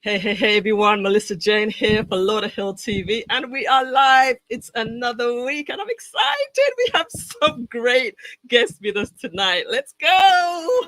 Hey, everyone. Millissa, Jayne here for Lauderhill TV, and we are live. It's another week, and I'm excited. We have some great guests with us tonight. Let's go.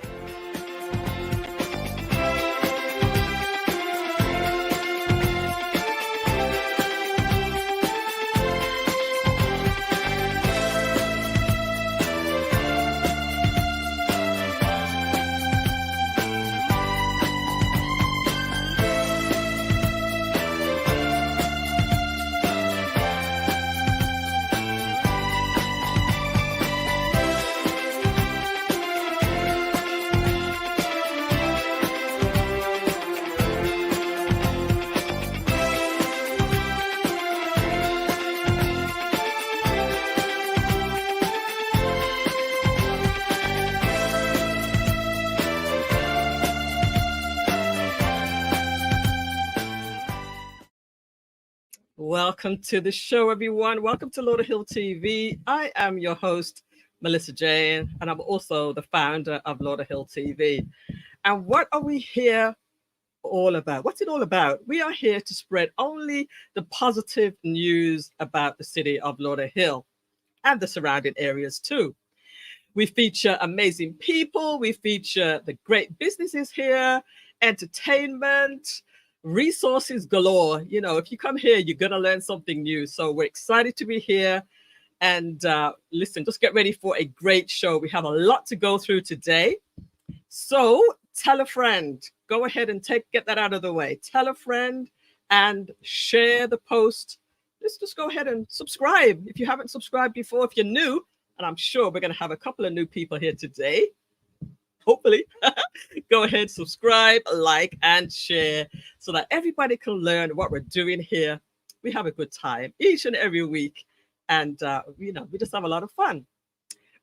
Welcome to the show, everyone. Welcome to Lauderhill TV. I am your host, Millissa Jayne, and I'm also the founder of Lauderhill TV. And what are we here all about? What's it all about? We are here to spread only the positive news about the city of Lauderhill and the surrounding areas too. We feature amazing people. We feature the great businesses here, entertainment, resources galore. You know, if you come here, you're going to learn something new. So we're excited to be here. And listen, just get ready for a great show. We have a lot to go through today. So tell a friend. Go ahead and get that out of the way. Tell a friend and share the post. Let's just go ahead and subscribe. If you haven't subscribed before, if you're new, and I'm sure we're going to have a couple of new people here today. Hopefully, go ahead, subscribe, like, and share so that everybody can learn what we're doing here. We have a good time each and every week. And, we just have a lot of fun.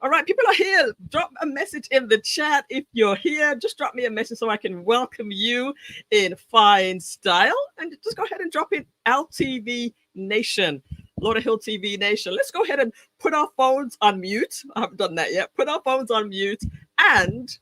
All right, people are here. Drop a message in the chat. If you're here, just drop me a message so I can welcome you in fine style. And just go ahead and drop in LTV Nation. Lauderhill TV Nation. Let's go ahead and put our phones on mute. I haven't done that yet. Put our phones on mute. And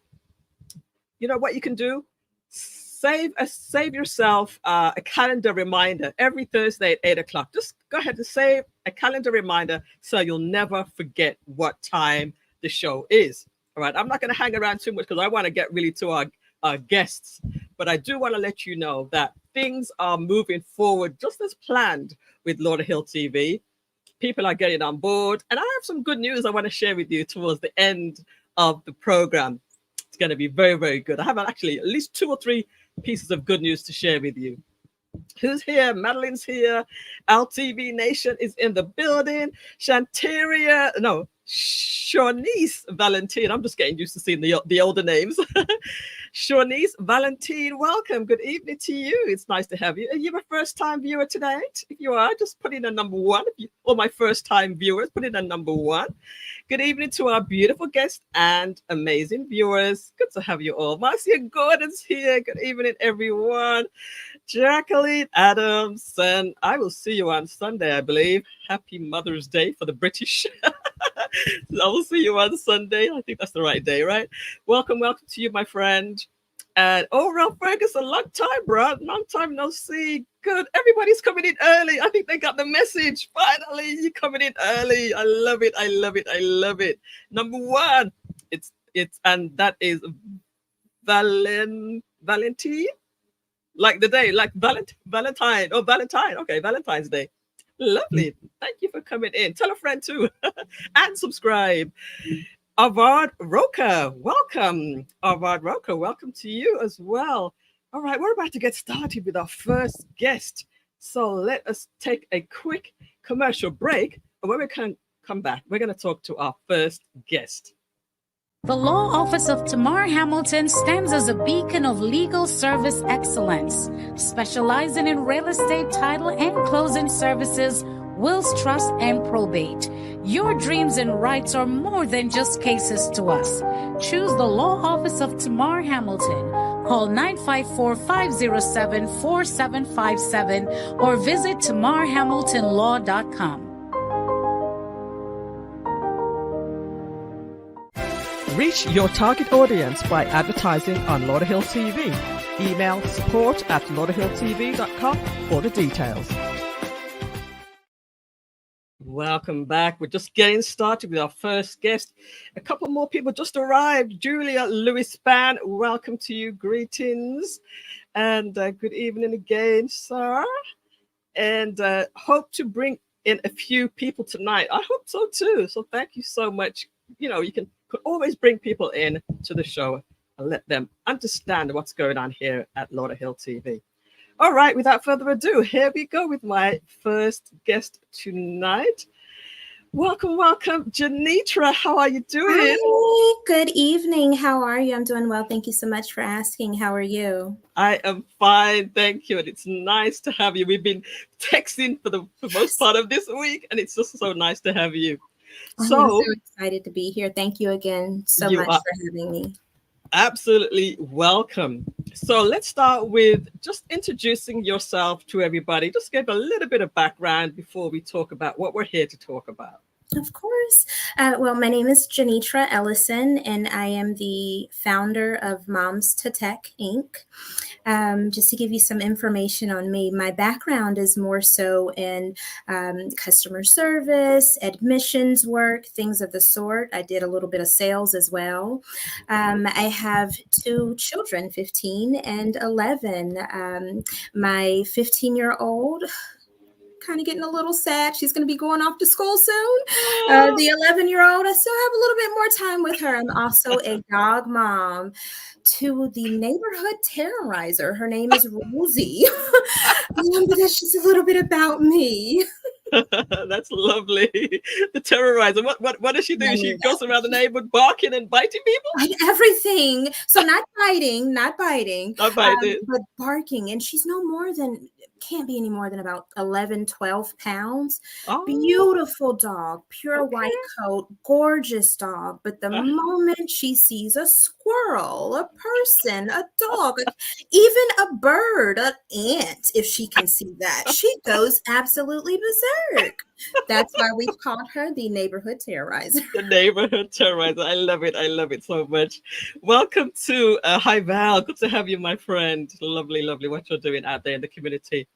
you know what you can do? Save yourself a calendar reminder every Thursday at 8 o'clock. Just go ahead and save a calendar reminder so you'll never forget what time the show is. All right. I'm not going to hang around too much because I want to get really to our guests. But I do want to let you know that things are moving forward just as planned with Lauderhill TV. People are getting on board. And I have some good news I want to share with you towards the end of the program. It's going to be very, very good. I have actually at least 2 or 3 pieces of good news to share with you. Who's here? Madeline's here. LTV Nation is in the building. Shawnice Valentine. I'm just getting used to seeing the older names. Shawnice Valentine, welcome. Good evening to you. It's nice to have you. Are you a first-time viewer tonight? If you are, just put in a number 1. Or my first-time viewers, put in a number 1. Good evening to our beautiful guests and amazing viewers. Good to have you all. Marcia Gordon's here. Good evening, everyone. Jacqueline Adams, and I will see you on Sunday, I believe. Happy Mother's Day for the British. I will see you on Sunday. I think that's the right day, right? Welcome to you, my friend. And Ralph Ferguson, long time, bro. Long time no see. Good. Everybody's coming in early. I think they got the message. Finally, you're coming in early. I love it. I love it. I love it. Number 1, it's and that is Valentine. Like the day, like Valentine. Oh, Valentine. Okay, Valentine's Day. Lovely. Thank you for coming in. Tell a friend too. And subscribe. Avad Roca, welcome. Avad Roca, welcome to you as well. All right, we're about to get started with our first guest. So let us take a quick commercial break. And when we can come back, we're going to talk to our first guest. The Law Office of Tamar Hamilton stands as a beacon of legal service excellence, specializing in real estate title and closing services, wills, trust, and probate. Your dreams and rights are more than just cases to us. Choose the Law Office of Tamar Hamilton. Call 954-507-4757 or visit tamarhamiltonlaw.com. Reach your target audience by advertising on Lauderhill TV. Email support@lauderhilltv.com for the details. Welcome back. We're just getting started with our first guest. A couple more people just arrived. Julia Lewis-Span, welcome to you. Greetings. And good evening again, sir. And hope to bring in a few people tonight. I hope so too. So thank you so much. You know, you could always bring people in to the show and let them understand what's going on here at Lauderhill TV. All right, without further ado, here we go with my first guest tonight. Welcome, Janitra. How are you doing? Hi, good evening. How are you? I'm doing well. Thank you so much for asking. How are you? I am fine, thank you. And it's nice to have you. We've been texting for the most part of this week, and it's just so nice to have you. I'm so excited to be here. Thank you again so much for having me. Absolutely welcome. So let's start with just introducing yourself to everybody. Just give a little bit of background before we talk about what we're here to talk about. Of course. Well, my name is Janitra Ellison, and I am the founder of Moms to Tech, Inc. Just to give you some information on me, my background is more so in customer service, admissions work, things of the sort. I did a little bit of sales as well. I have two children, 15 and 11. My 15-year-old, kind of getting a little sad. She's going to be going off to school soon. The 11-year-old, I still have a little bit more time with her. I'm also a dog mom to the neighborhood terrorizer. Her name is Rosie. But that's just a little bit about me. That's lovely. The terrorizer. What does she do? She goes around the neighborhood barking and biting people? Everything. So not biting, but barking. And she's can't be any more than about 11, 12 pounds. Oh. Beautiful dog, pure white coat, gorgeous dog. But the moment she sees a squirrel, a person, a dog, even a bird, an ant, if she can see that, she goes absolutely berserk. That's why we've called her the neighborhood terrorizer. The neighborhood terrorizer. I love it. I love it so much. Welcome to hi, Val. Good to have you, my friend. Lovely, lovely what you're doing out there in the community.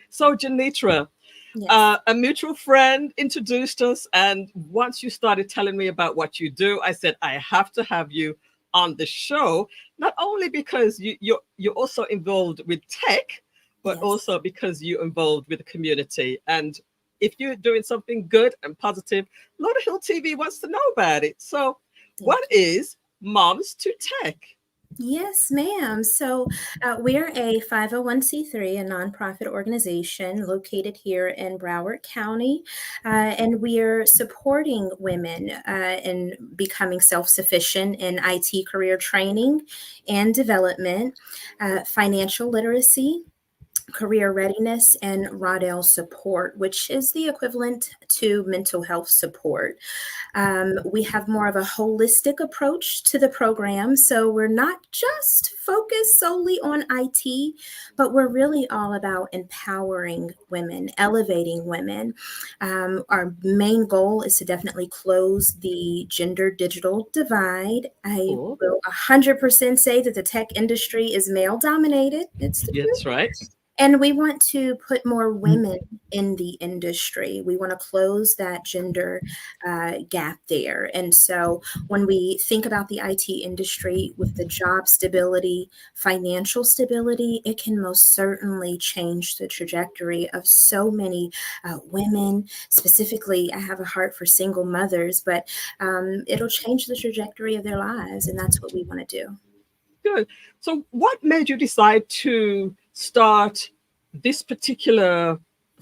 So, Janitra, Yes. A mutual friend introduced us. And once you started telling me about what you do, I said, I have to have you on the show, not only because you're also involved with tech, but also because you're involved with the community. And if you're doing something good and positive, Lauderhill TV wants to know about it. So what is Moms to Tech? Yes, ma'am. So we're a 501c3, a nonprofit organization located here in Broward County, and we're supporting women in becoming self-sufficient in IT career training and development, financial literacy, career readiness, and Rodell support, which is the equivalent to mental health support. We have more of a holistic approach to the program. So we're not just focused solely on IT, but we're really all about empowering women, elevating women. Our main goal is to definitely close the gender digital divide. I will 100% say that the tech industry is male dominated. That's right. And we want to put more women in the industry. We want to close that gender gap there. And so when we think about the IT industry with the job stability, financial stability, it can most certainly change the trajectory of so many women. Specifically, I have a heart for single mothers, but it'll change the trajectory of their lives. And that's what we want to do. Good. So what made you decide to start this particular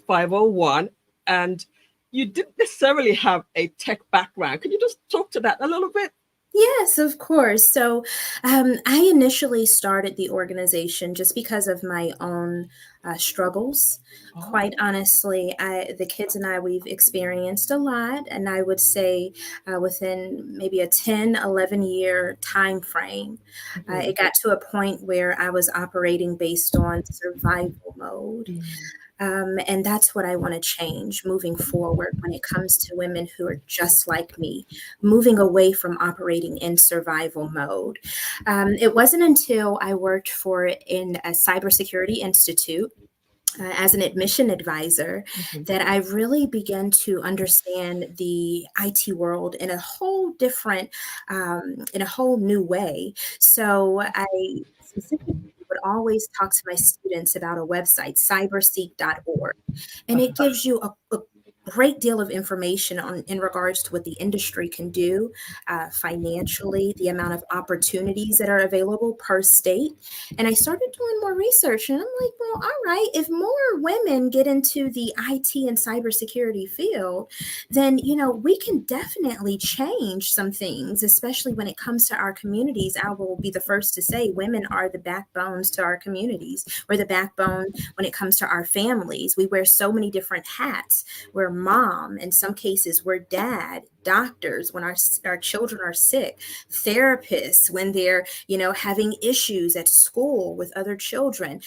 501? And you didn't necessarily have a tech background. Can you just talk to that a little bit? Yes, of course. So I initially started the organization just because of my own struggles. Quite honestly, the kids and I, we've experienced a lot. And I would say within maybe a 10, 11-year time frame, it got to a point where I was operating based on survival mode. And that's what I want to change moving forward when it comes to women who are just like me, moving away from operating in survival mode. It wasn't until I worked in a cybersecurity institute as an admission advisor that I really began to understand the IT world in a whole different, in a whole new way. So I specifically would always talk to my students about a website, cyberseek.org, and it gives you a great deal of information in regards to what the industry can do financially, the amount of opportunities that are available per state. And I started doing more research, and I'm like, well, all right, if more women get into the IT and cybersecurity field, then, we can definitely change some things, especially when it comes to our communities. I will be the first to say women are the backbones to our communities. We're the backbone when it comes to our families. We wear so many different hats. We're mom, in some cases we're dad, doctors when our children are sick, therapists when they're having issues at school with other children.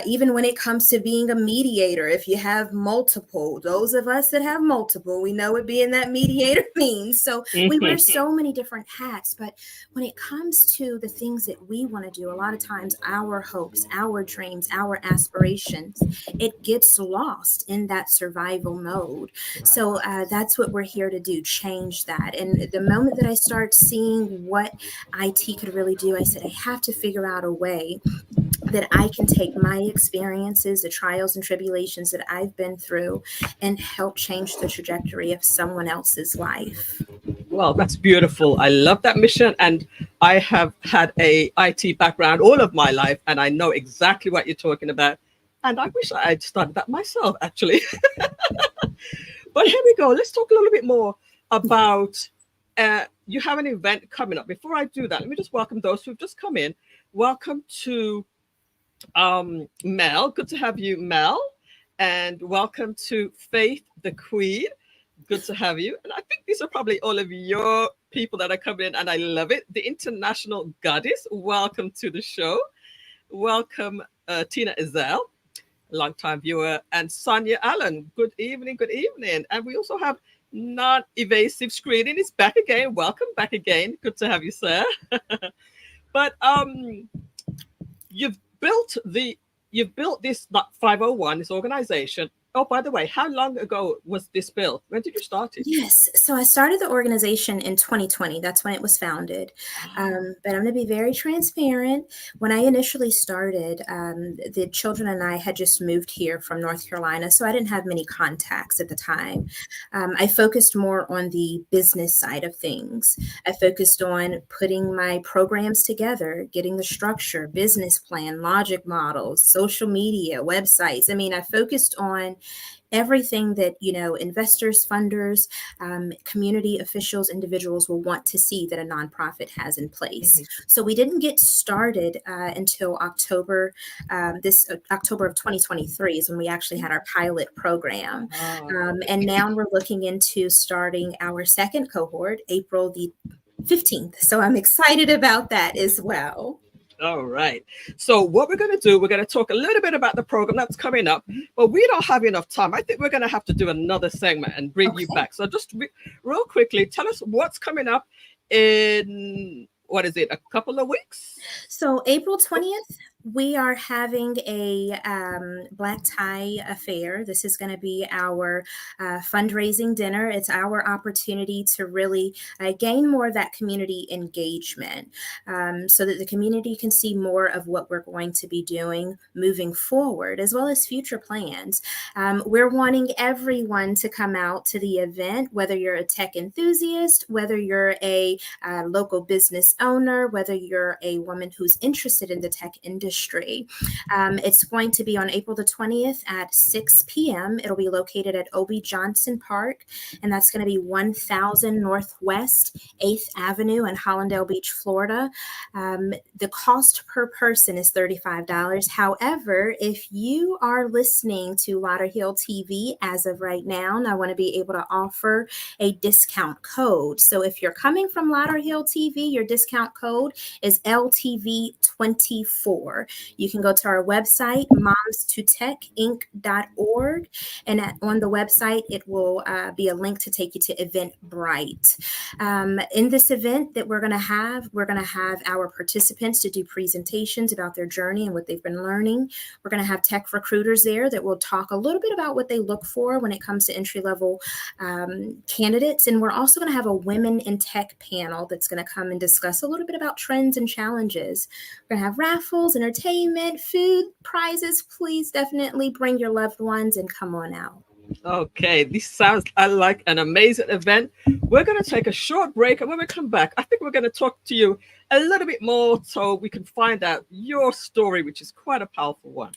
Even when it comes to being a mediator, if you have multiple, those of us that have multiple, we know what being that mediator means. So we wear so many different hats. But when it comes to the things that we want to do, a lot of times our hopes, our dreams, our aspirations, it gets lost in that survival mode. So that's what we're here to do, change that. And the moment that I start seeing what IT could really do, I said, I have to figure out a way that I can take my experiences, the trials and tribulations that I've been through, and help change the trajectory of someone else's life. Well, that's beautiful. I love that mission. And I have had a IT background all of my life, and I know exactly what you're talking about. And I wish I had started that myself, actually. But here we go. Let's talk a little bit more about, you have an event coming up. Before I do that, let me just welcome those who've just come in. Welcome to Mel. Good to have you, Mel. And welcome to Faith the Queen. Good to have you. And I think these are probably all of your people that are coming in, and I love it. The International Goddess, welcome to the show. Welcome, Tina Ezell, longtime viewer, and Sonia Allen. Good evening, good evening. And we also have Non-Evasive Screening is back again. Welcome back again. Good to have you, sir. But you've built this 501, this organization. Oh, by the way, how long ago was this built? When did you start it? Yes. So I started the organization in 2020. That's when it was founded. But I'm going to be very transparent. When I initially started, the children and I had just moved here from North Carolina, so I didn't have many contacts at the time. I focused more on the business side of things. I focused on putting my programs together, getting the structure, business plan, logic models, social media, websites. I mean, I focused on everything that, investors, funders, community officials, individuals will want to see that a nonprofit has in place. Mm-hmm. So we didn't get started until October. This October of 2023 is when we actually had our pilot program. And now we're looking into starting our second cohort, April the 15th. So I'm excited about that as well. All right. So what we're going to do, we're going to talk a little bit about the program that's coming up, but we don't have enough time. I think we're going to have to do another segment and bring you back. So just real quickly, tell us what's coming up in, a couple of weeks? So April 20th, we are having a black tie affair. This is going to be our fundraising dinner. It's our opportunity to really gain more of that community engagement so that the community can see more of what we're going to be doing moving forward, as well as future plans. We're wanting everyone to come out to the event, whether you're a tech enthusiast, whether you're a local business owner, whether you're a woman who's interested in the tech industry. It's going to be on April the 20th at 6 p.m. It'll be located at O.B. Johnson Park, and that's going to be 1000 Northwest 8th Avenue in Hollandale Beach, Florida. The cost per person is $35. However, if you are listening to Lauderhill TV as of right now, I want to be able to offer a discount code. So if you're coming from Lauderhill TV, your discount code is LTV24. You can go to our website, momstoTechInc.org. And on the website, it will be a link to take you to Eventbrite. In this event that we're going to have our participants to do presentations about their journey and what they've been learning. We're going to have tech recruiters there that will talk a little bit about what they look for when it comes to entry-level candidates. And we're also going to have a women in tech panel that's going to come and discuss a little bit about trends and challenges. We're going to have raffles, entertainment, food, prizes. Please definitely bring your loved ones and come on out. Okay, this sounds like an amazing event. We're going to take a short break, and when we come back, I think we're going to talk to you a little bit more so we can find out your story, which is quite a powerful one.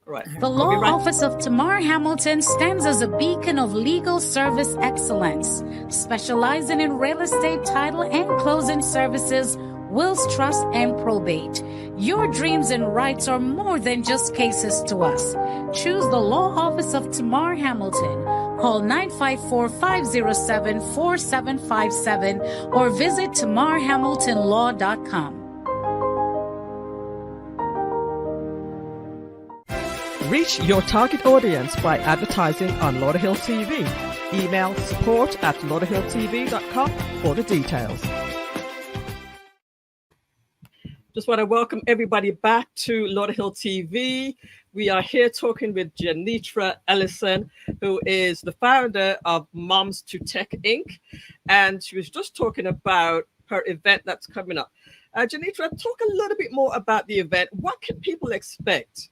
All right. The Law Office of Tamar Hamilton stands as a beacon of legal service excellence, specializing in real estate title and closing services, wills, trust, and probate. Your dreams and rights are more than just cases to us. Choose the Law Office of Tamar Hamilton. Call 954-507-4757 or visit tamarhamiltonlaw.com. Reach your target audience by advertising on Lauderhill TV. Email support@lauderhilltv.com for the details. Just want to welcome everybody back to Lauderhill TV. We are here talking with Janitra Ellison, who is the founder of Moms to Tech Inc. And she was just talking about her event that's coming up. Janitra, talk a little bit more about the event. What can people expect?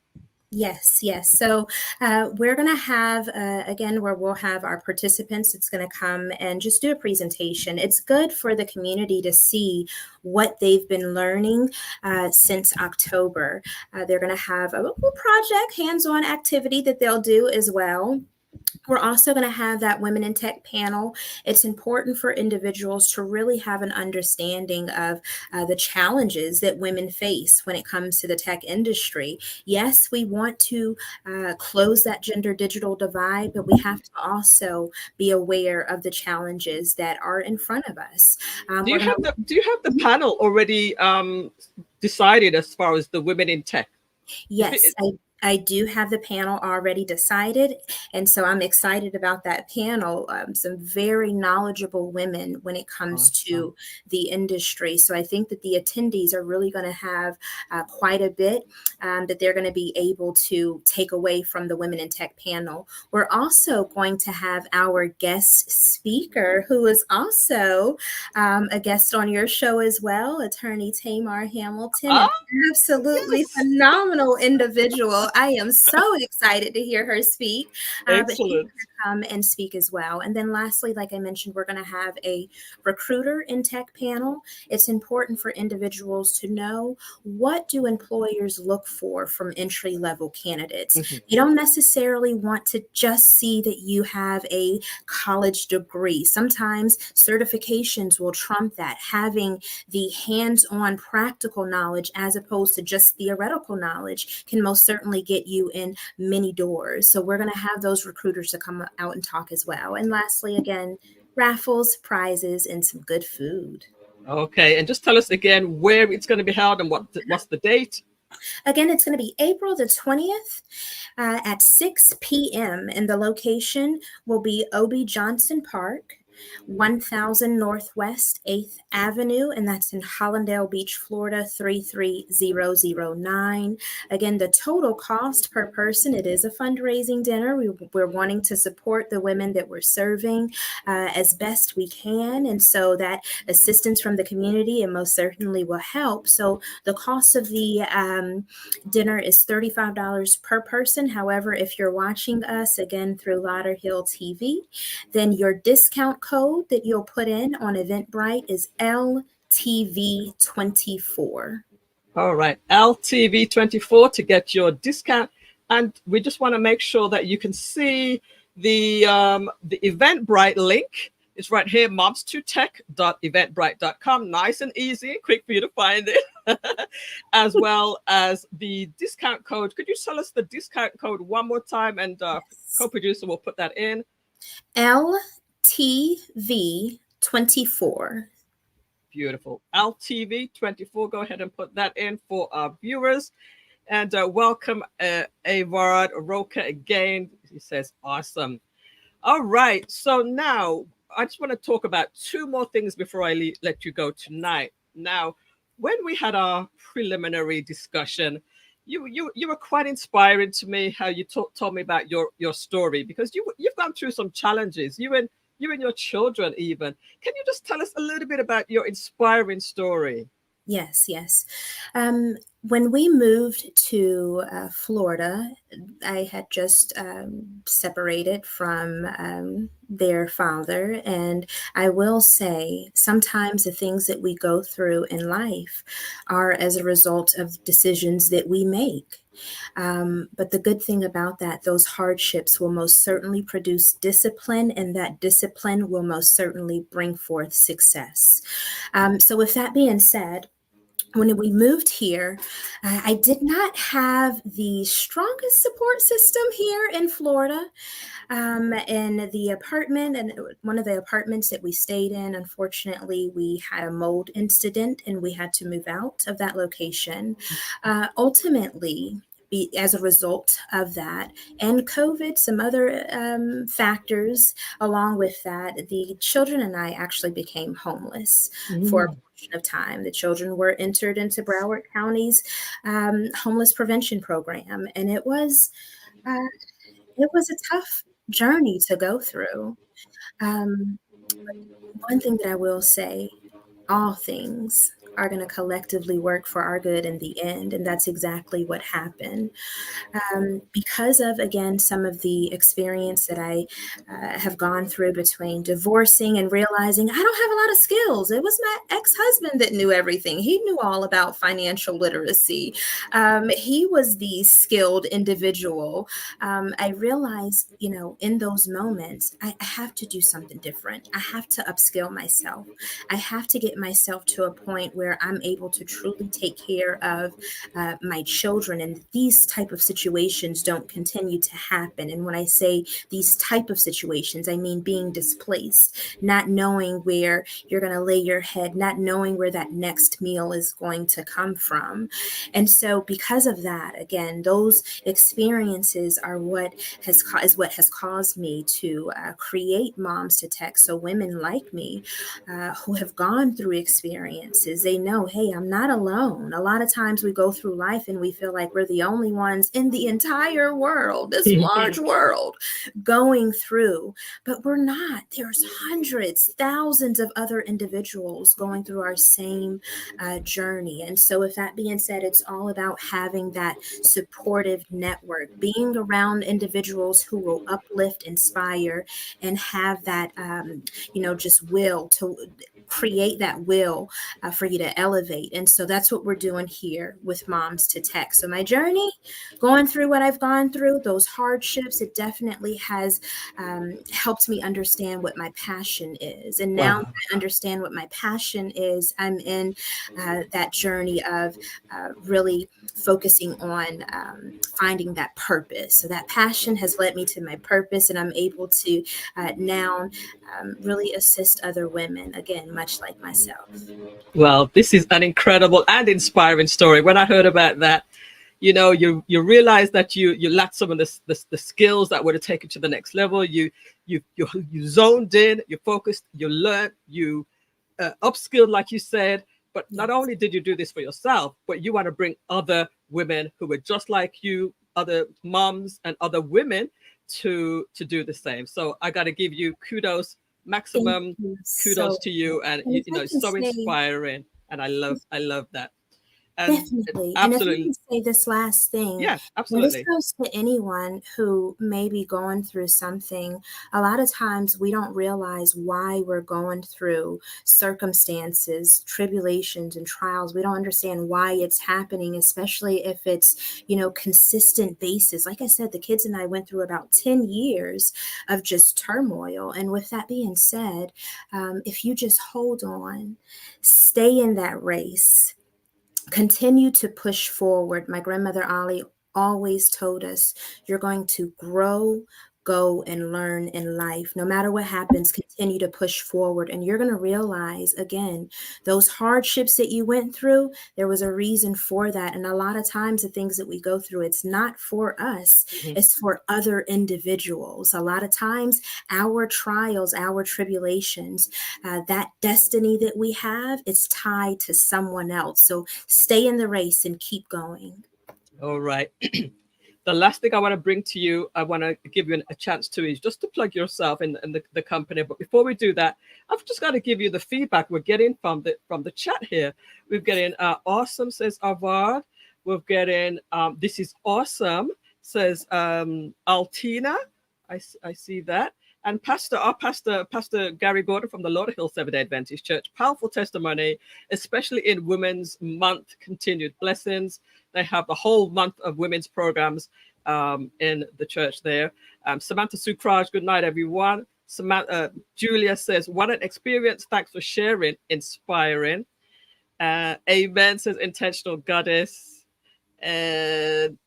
Yes. So we're going to have, again, where we'll have our participants that's going to come and just do a presentation. It's good for the community to see what they've been learning since October. They're going to have a little project, hands-on activity that they'll do as well. We're also going to have that Women in Tech panel. It's important for individuals to really have an understanding of the challenges that women face when it comes to the tech industry. Yes, we want to close that gender digital divide, but we have to also be aware of the challenges that are in front of us. Do you have the panel already decided as far as the Women in Tech? Yes, I do have the panel already decided, and so I'm excited about that panel. Some very knowledgeable women when it comes to the industry. So I think that the attendees are really going to have quite a bit that they're going to be able to take away from the Women in Tech panel. We're also going to have our guest speaker, who is also a guest on your show as well, Attorney Tamar Hamilton. Absolutely phenomenal individual. I am so excited to hear her speak. But she's going to come and speak as well. And then lastly, like I mentioned, we're going to have a recruiter in tech panel. It's important for individuals to know, what do employers look for from entry-level candidates? Mm-hmm. You don't necessarily want to just see that you have a college degree. Sometimes certifications will trump that. Having the hands-on practical knowledge as opposed to just theoretical knowledge can most certainly get you in many doors. So we're going to have those recruiters to come out and talk as well. And lastly, again, raffles, prizes, and some good food. Okay, and just tell us again where it's going to be held and what's the date? Again, it's going to be April the 20th at 6 p.m. And the location will be O.B. Johnson Park, 1000 Northwest 8th Avenue, and that's in Hollandale Beach, Florida, 33009. Again, the total cost per person, it is a fundraising dinner. We're wanting to support the women that we're serving as best we can, and so that assistance from the community and most certainly will help. So the cost of the dinner is $35 per person. However, if you're watching us again through Lauderhill TV, then your discount code that you'll put in on Eventbrite is LTV24. All right, LTV24 to get your discount. And we just want to make sure that you can see the Eventbrite link. It's right here, moms2tech.eventbrite.com. Nice and easy, quick for you to find it, as well as the discount code. Could you tell us the discount code one more time? And co-producer will put that in. LTV24. Beautiful. LTV24. Go ahead and put that in for our viewers. And welcome, Avard Roka again. He says, awesome. All right. So now I just want to talk about two more things before I let you go tonight. Now, when we had our preliminary discussion, you were quite inspiring to me how you told me about your story, because you've gone through some challenges. You and your children even. Can you just tell us a little bit about your inspiring story? Yes, yes. When we moved to Florida, I had just separated from their father. And I will say, sometimes the things that we go through in life are as a result of decisions that we make. But the good thing about that, those hardships will most certainly produce discipline, and that discipline will most certainly bring forth success. So, with that being said, when we moved here, I did not have the strongest support system here in Florida. In the apartment, and one of the apartments that we stayed in, unfortunately, we had a mold incident and we had to move out of that location. Ultimately, as a result of that, and COVID, some other factors along with that, the children and I actually became homeless for a portion of time. The children were entered into Broward County's homeless prevention program, and uh, it was a tough journey to go through. Um, One thing that I will say, all things are going to collectively work for our good in the end. And that's exactly what happened. Because of, again, some of the experience that I have gone through between divorcing and realizing I don't have a lot of skills. It was my ex-husband that knew everything. He knew all about financial literacy. He was the skilled individual. I realized, in those moments, I have to do something different. I have to upskill myself. I have to get myself to a point where I'm able to truly take care of my children, and these type of situations don't continue to happen. And when I say these type of situations, I mean being displaced, not knowing where you're going to lay your head, not knowing where that next meal is going to come from. And so because of that, again, those experiences are is what has caused me to create Moms to Tech. So women like me who have gone through experiences, they know, hey, I'm not alone. A lot of times we go through life and we feel like we're the only ones in the entire world, this large world, going through, but we're not. There's hundreds, thousands of other individuals going through our same journey. And so with that being said, it's all about having that supportive network, being around individuals who will uplift, inspire, and have that, just will to create that will for you to elevate. And so that's what we're doing here with Moms to Tech. So my journey, going through what I've gone through, those hardships, it definitely has helped me understand what my passion is. And now that I understand what my passion is, I'm in that journey of really focusing on finding that purpose. So that passion has led me to my purpose, and I'm able to now really assist other women, again, much like myself. Well, this is an incredible and inspiring story. When I heard about that, you realize that you lacked some of the skills that would have taken to the next level. You zoned in, you focused, you learned, you upskilled, like you said. But not only did you do this for yourself, but you want to bring other women who were just like you, other moms and other women to do the same. So I got to give you kudos, maximum kudos to you, and it's so inspiring, and I love that. And definitely. absolutely. And if I can say this last thing, yeah, absolutely. And this goes to anyone who may be going through something. A lot of times we don't realize why we're going through circumstances, tribulations, and trials. We don't understand why it's happening, especially if it's, consistent basis. Like I said, the kids and I went through about 10 years of just turmoil. And with that being said, if you just hold on, stay in that race, continue to push forward. My grandmother Ollie always told us, you're going to grow go and learn in life. No matter what happens, continue to push forward. And you're going to realize, again, those hardships that you went through, there was a reason for that. And a lot of times the things that we go through, it's not for us, it's for other individuals. A lot of times our trials, our tribulations, that destiny that we have, it's tied to someone else. So stay in the race and keep going. All right. The last thing I want to bring to you, I want to give you a chance to, is just to plug yourself in the company. But before we do that, I've just got to give you the feedback we're getting from the chat here. We're getting awesome, says Avad. We're getting this is awesome, says Altina. I see that. And Pastor Gary Gordon from the Lauderhill Seventh-day Adventist Church. Powerful testimony, especially in Women's Month. Continued blessings. They have the whole month of women's programs in the church there. Samantha Sukraj, good night, everyone. Julia says, what an experience. Thanks for sharing. Inspiring. Amen, says Intentional Goddess. And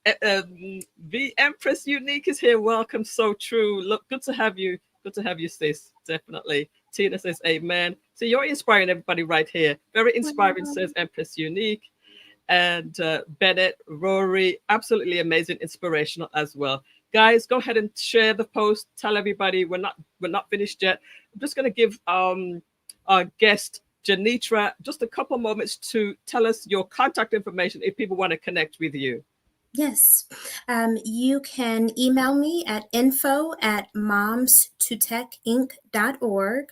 the Empress Unique is here. Welcome. So true. Look, good to have you. Good to have you, sis. Definitely. Tina says, amen. So you're inspiring everybody right here. Very inspiring, says Empress Unique. And Bennett, Rory, absolutely amazing, inspirational as well. Guys, go ahead and share the post. Tell everybody we're not finished yet. I'm just going to give our guest Janitra just a couple moments to tell us your contact information if people want to connect with you. Yes. You can email me at info@momstotechinc.org.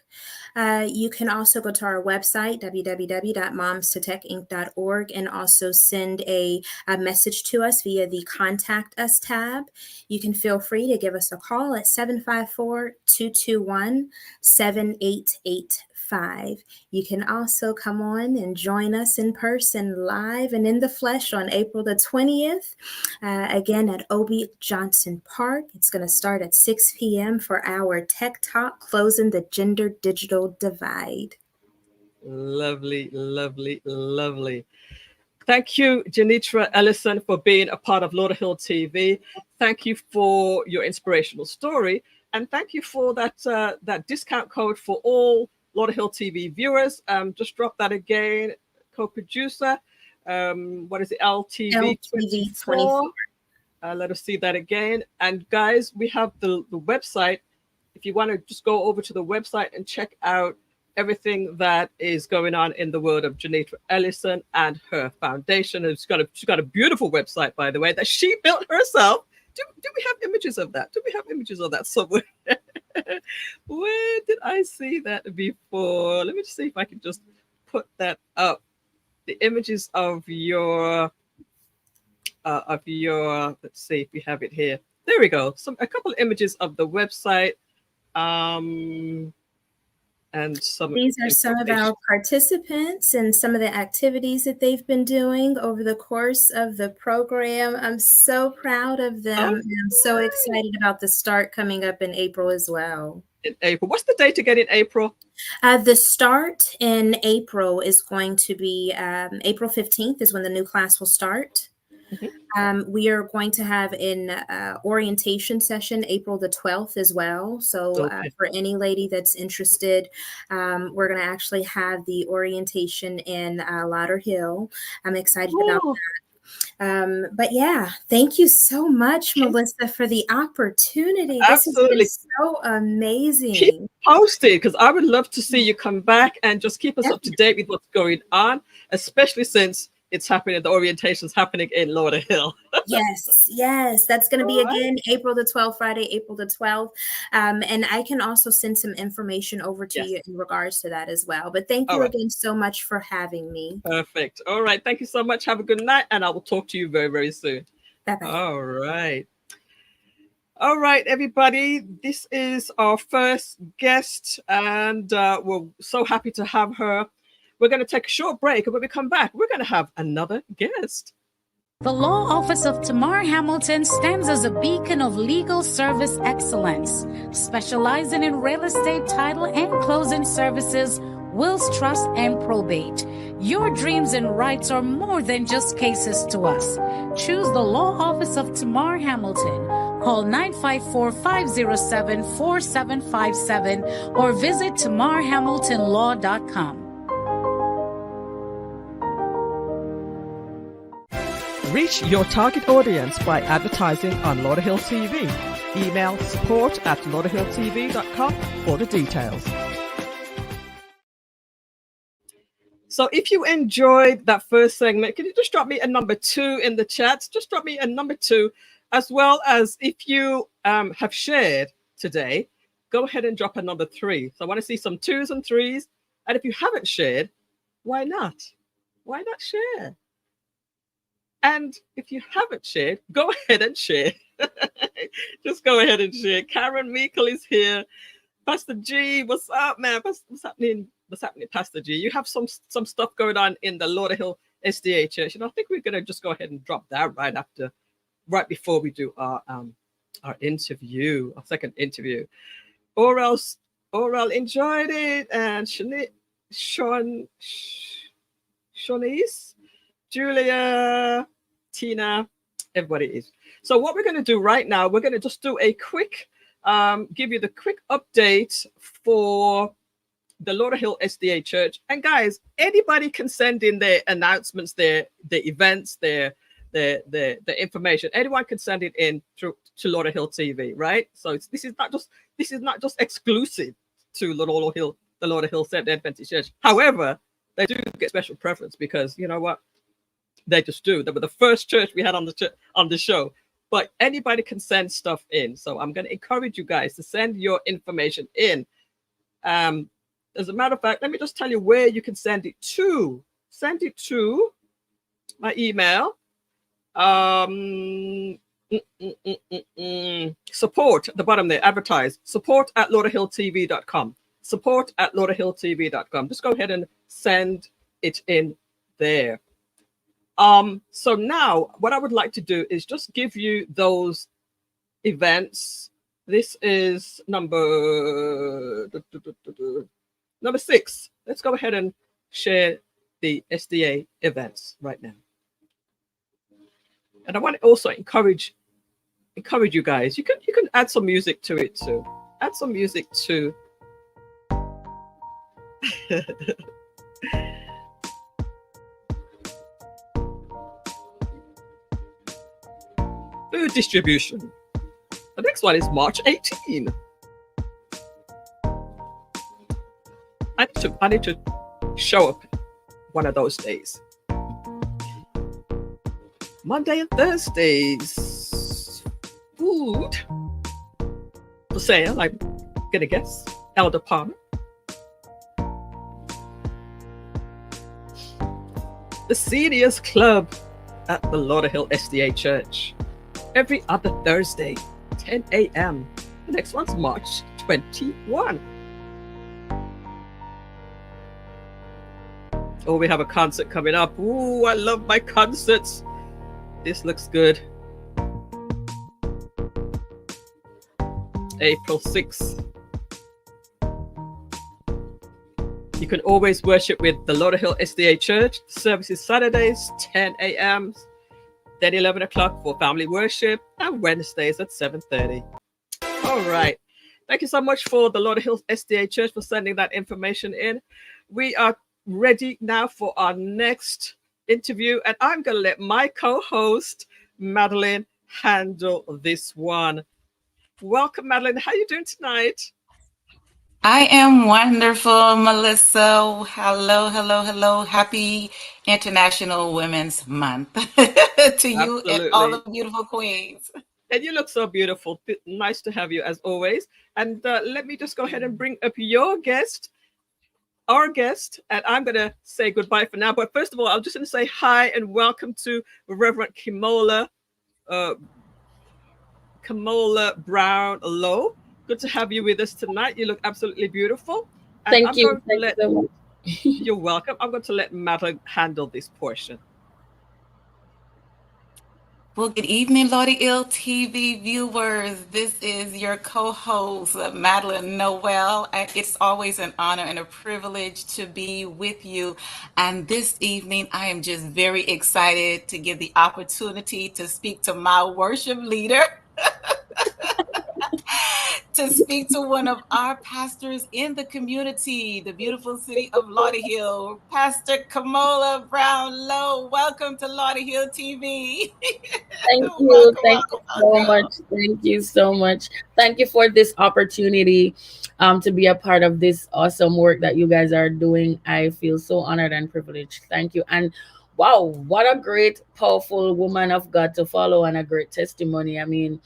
You can also go to our website, www.momstotechinc.org, and also send a message to us via the Contact Us tab. You can feel free to give us a call at 754-221-7885. You can also come on and join us in person, live and in the flesh, on April the 20th, again at Obie Johnson Park. It's going to start at 6 p.m. for our Tech Talk, Closing the Gender Digital Divide. Lovely, lovely, lovely. Thank you, Janitra Ellison, for being a part of Lauderhill TV. Thank you for your inspirational story. And thank you for that discount code for all Lauderhill TV viewers. Just drop that again, co-producer. What is it? LTV24. Let us see that again. And guys, we have the website. If you want to just go over to the website and check out everything that is going on in the world of Janitra Ellison and her foundation. She's got a beautiful website, by the way, that she built herself. Do we have images of that? Do we have images of that somewhere? Where did I see that before? Let me just see if I can just put that up. The images of your let's see if we have it here. There we go. A couple of images of the website. And these are some of our participants and some of the activities that they've been doing over the course of the program. I'm so proud of them. And I'm so excited about the start coming up in April as well. In April. What's the date again in April? The start in April is going to be April 15th is when the new class will start. Mm-hmm. We are going to have an orientation session April the 12th as well. So for any lady that's interested, we're going to actually have the orientation in Lauderhill. I'm excited about that. But yeah, thank you so much, Millissa, for the opportunity. Absolutely. This has been so amazing. Keep posted, because I would love to see you come back and just keep us up to date with what's going on, especially since it's happening, the orientation's happening in Lauderhill. Yes. That's going to be again April the 12th, Friday, April the 12th. And I can also send some information over to you in regards to that as well. But thank you again so much for having me. Perfect. All right. Thank you so much. Have a good night. And I will talk to you very, very soon. Bye-bye. All right. All right, everybody. This is our first guest, and we're so happy to have her. We're going to take a short break, and when we come back, we're going to have another guest. The Law Office of Tamar Hamilton stands as a beacon of legal service excellence, specializing in real estate title and closing services. wills, trust, and probate. Your dreams and rights are more than just cases to us. Choose the law office of Tamar Hamilton. Call 954-507-4757 or visit tamarhamiltonlaw.com. Reach your target audience by advertising on Lauderhill TV. Email support@lauderhilltv.com for the details. So if you enjoyed that first segment, can you just drop me a number 2 in the chat? Just drop me a number 2, as well as if you have shared today, go ahead and drop a number 3. So I want to see some 2s and 3s. And if you haven't shared, why not? Why not share? And if you haven't shared, go ahead and share. Just go ahead and share. Karen Meikle is here. Pastor G, what's up, man? What's happening? What's happening, Pastor G? You have some stuff going on in the Lauderhill SDA Church, and I think we're going to just go ahead and drop that right before we do our interview, our second interview. Oral enjoyed it, and Shawnees, Julia, Tina, everybody is. So what we're going to do right now, we're going to just do a quick, give you the quick update for the Lauderhill SDA Church. And guys, anybody can send in their announcements, the events, the information. Anyone can send it in to Lauderhill TV, right? So this is not just exclusive to the Lauderhill Seventh-day Adventist Church. However, they do get special preference because you know what? They just do. They were the first church we had on the show. But anybody can send stuff in. So I'm going to encourage you guys to send your information in. As a matter of fact, let me just tell you where you can send it to. Send it to my email. Support at the bottom there, advertise. Support@lauderhilltv.com. Support@lauderhilltv.com. Just go ahead and send it in there. So now what I would like to do is just give you those events. This is number 6. Let's go ahead and share the SDA events right now. And I want to also encourage you guys. You can add some music to it too. Add some music too. Food distribution. The next one is March 18. I need to show up one of those days. Monday and Thursdays, food for sale. I'm gonna guess Elder Palmer. The Seniors Club at the Lauderhill SDA Church. Every other Thursday, 10 a.m. The next one's March 21. Oh, we have a concert coming up. Ooh, I love my concerts. This looks good. April 6th. You can always worship with the Lauderhill SDA Church. The service is Saturdays, 10 a.m. Then 11 o'clock for family worship, and Wednesdays at 7:30. All right. Thank you so much for the Lauderhill SDA Church for sending that information in. We are ready now for our next interview, and I'm going to let my co-host, Madeline, handle this one. Welcome, Madeline. How are you doing tonight? I am wonderful, Millissa. Hello, hello, hello. Happy International Women's Month to you and all the beautiful queens. And you look so beautiful. Nice to have you as always. And let me just go ahead and bring up our guest. And I'm going to say goodbye for now. But first of all, I'm just going to say hi and welcome to Reverend Kimola Brown-Lowe. Good to have you with us tonight. You look absolutely beautiful. And Thank you so much. You're welcome. I'm going to let Madeline handle this portion. Well, good evening, Lauderhill TV viewers. This is your co-host, Madeline Noel. It's always an honor and a privilege to be with you. And this evening, I am just very excited to give the opportunity to speak to my worship leader. To speak to one of our pastors in the community, the beautiful city of Lauderhill, Pastor Kimola Brown-Lowe. Welcome to Lauderhill TV. Thank you. Welcome, Thank you welcome, so welcome. much. Thank you so much. Thank you for this opportunity to be a part of this awesome work that you guys are doing. I feel so honored and privileged. Thank you. And wow, what a great, powerful woman of God to follow and a great testimony. I mean,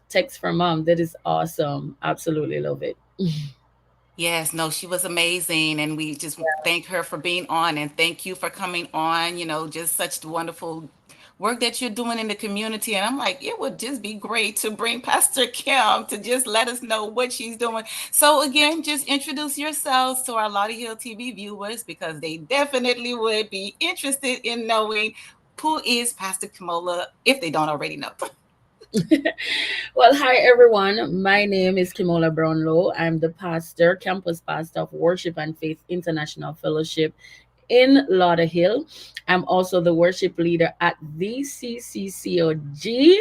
text from mom. That is awesome. Absolutely love it. Yes, no, she was amazing. And we just thank her for being on and thank you for coming on. Just such wonderful work that you're doing in the community. And I'm like, it would just be great to bring Pastor Kim to just let us know what she's doing. So, again, just introduce yourselves to our Lauderhill TV viewers because they definitely would be interested in knowing who is Pastor Kimola if they don't already know. Well, hi everyone. My name is Kimola Brown-Lowe. I'm the pastor, campus pastor of Worship and Faith International Fellowship in Lauderhill. I'm also the worship leader at the CCCOG.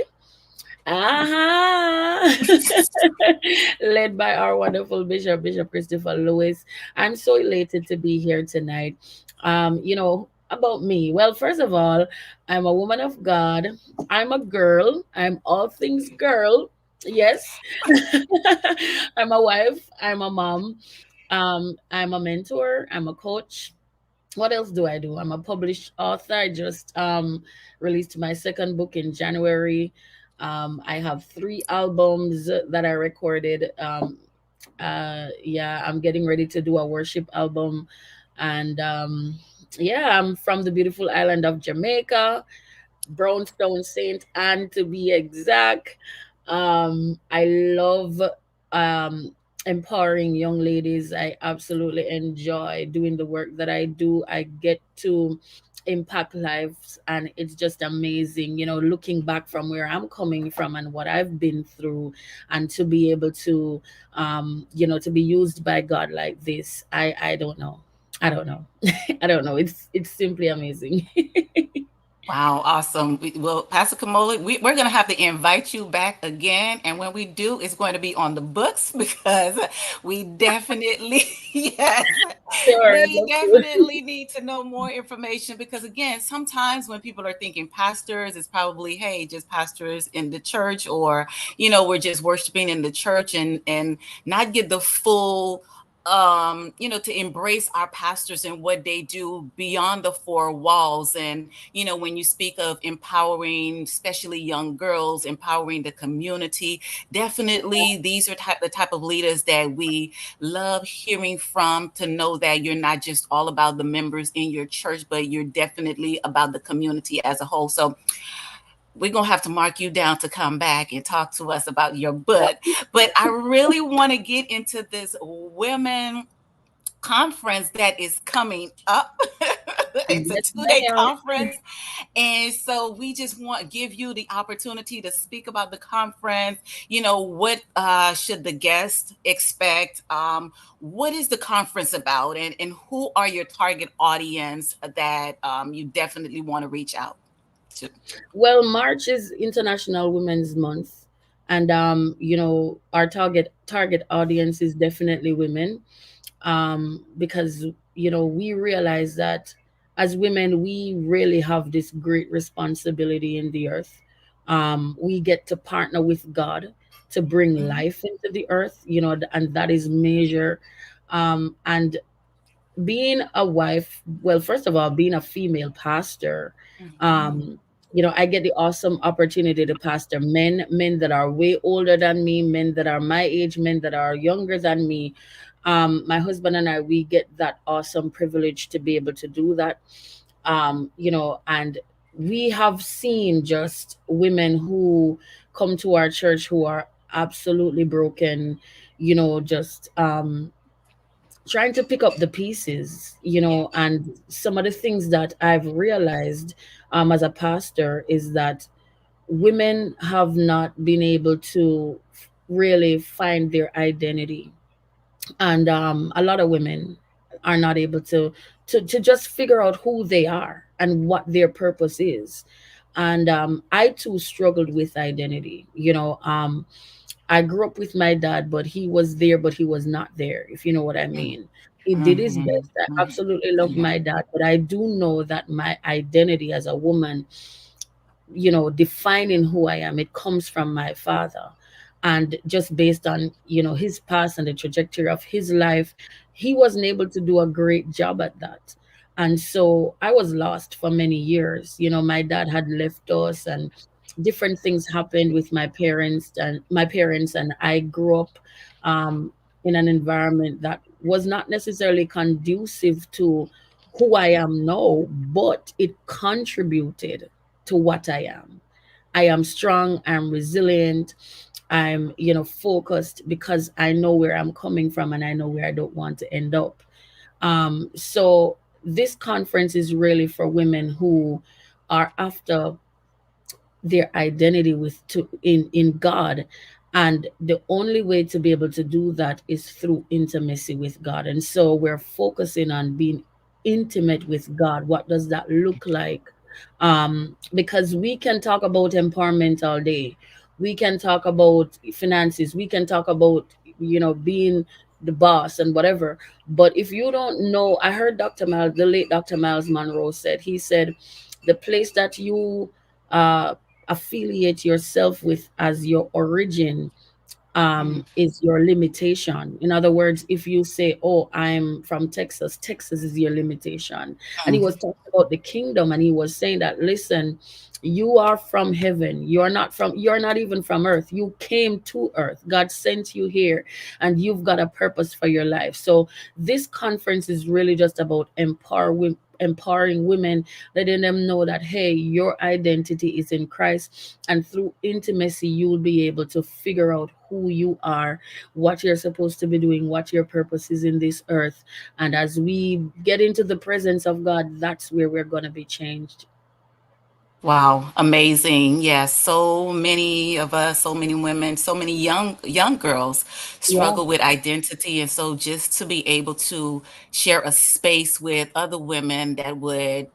Led by our wonderful Bishop Christopher Lewis. I'm so elated to be here tonight. About me. Well, first of all, I'm a woman of God. I'm a girl. I'm all things girl. Yes. I'm a wife. I'm a mom. I'm a mentor. I'm a coach. What else do I do? I'm a published author. I just released my second book in January. I have 3 albums that I recorded. I'm getting ready to do a worship album. And I'm from the beautiful island of Jamaica, Brownstone Saint Anne to be exact. I love empowering young ladies. I absolutely enjoy doing the work that I do. I get to impact lives, and it's just amazing, looking back from where I'm coming from and what I've been through, and to be able to, to be used by God like this. I don't know. I don't know. I don't know. It's simply amazing. Wow, awesome. Well, Pastor Kimola, we're going to have to invite you back again. And when we do, it's going to be on the books because we definitely, yes, Sure. we definitely need to know more information because, again, sometimes when people are thinking pastors, it's probably, hey, just pastors in the church or, we're just worshiping in the church and not get the full to embrace our pastors and what they do beyond the 4 walls. And, when you speak of empowering, especially young girls, empowering the community, definitely these are the type of leaders that we love hearing from, to know that you're not just all about the members in your church, but you're definitely about the community as a whole. So we're going to have to mark you down to come back and talk to us about your book. But I really want to get into this women conference that is coming up. It's a 2-day conference. And so we just want to give you the opportunity to speak about the conference. What should the guests expect? What is the conference about? And who are your target audience that you definitely want to reach out to? Well, March is International Women's Month, and our target audience is definitely women, because we realize that as women we really have this great responsibility in the earth. We get to partner with God to bring life into the earth, and that is major. And being a wife, well, first of all, being a female pastor, I get the awesome opportunity to pastor men that are way older than me, men that are my age, men that are younger than me. My husband and I, we get that awesome privilege to be able to do that. And we have seen just women who come to our church who are absolutely broken, just trying to pick up the pieces, and some of the things that I've realized as a pastor is that women have not been able to really find their identity, and a lot of women are not able to just figure out who they are and what their purpose is. And I too struggled with identity. I grew up with my dad, but he was there, but he was not there, if you know what I mean. He did his best. I absolutely love my dad, but I do know that my identity as a woman, defining who I am, it comes from my father. And just based on, his past and the trajectory of his life, he wasn't able to do a great job at that. And so I was lost for many years. My dad had left us, and different things happened with my parents, and I grew up in an environment that was not necessarily conducive to who I am now, but it contributed to what I am. I am strong, I'm resilient, I'm, focused, because I know where I'm coming from and I know where I don't want to end up. So this conference is really for women who are after their identity in God. And the only way to be able to do that is through intimacy with God. And so we're focusing on being intimate with God. What does that look like? Because we can talk about empowerment all day. We can talk about finances. We can talk about, being the boss and whatever. But if you don't know, I heard the late Dr. Miles Monroe he said, the place that you uh, affiliate yourself with as your origin is your limitation. In other words, if you say, "Oh, I'm from Texas," Texas is your limitation. And he was talking about the kingdom, and he was saying that, listen, you are from heaven. You're not even from earth. You came to earth. God sent you here, and you've got a purpose for your life. So this conference is really just about empowering women, letting them know that, hey, your identity is in Christ, and through intimacy you'll be able to figure out who you are, what you're supposed to be doing, what your purpose is in this earth. And as we get into the presence of God, that's where we're going to be changed. Wow, amazing. Yes, so many of us, so many women, so many young girls Yeah. struggle with identity. And so just to be able to share a space with other women that would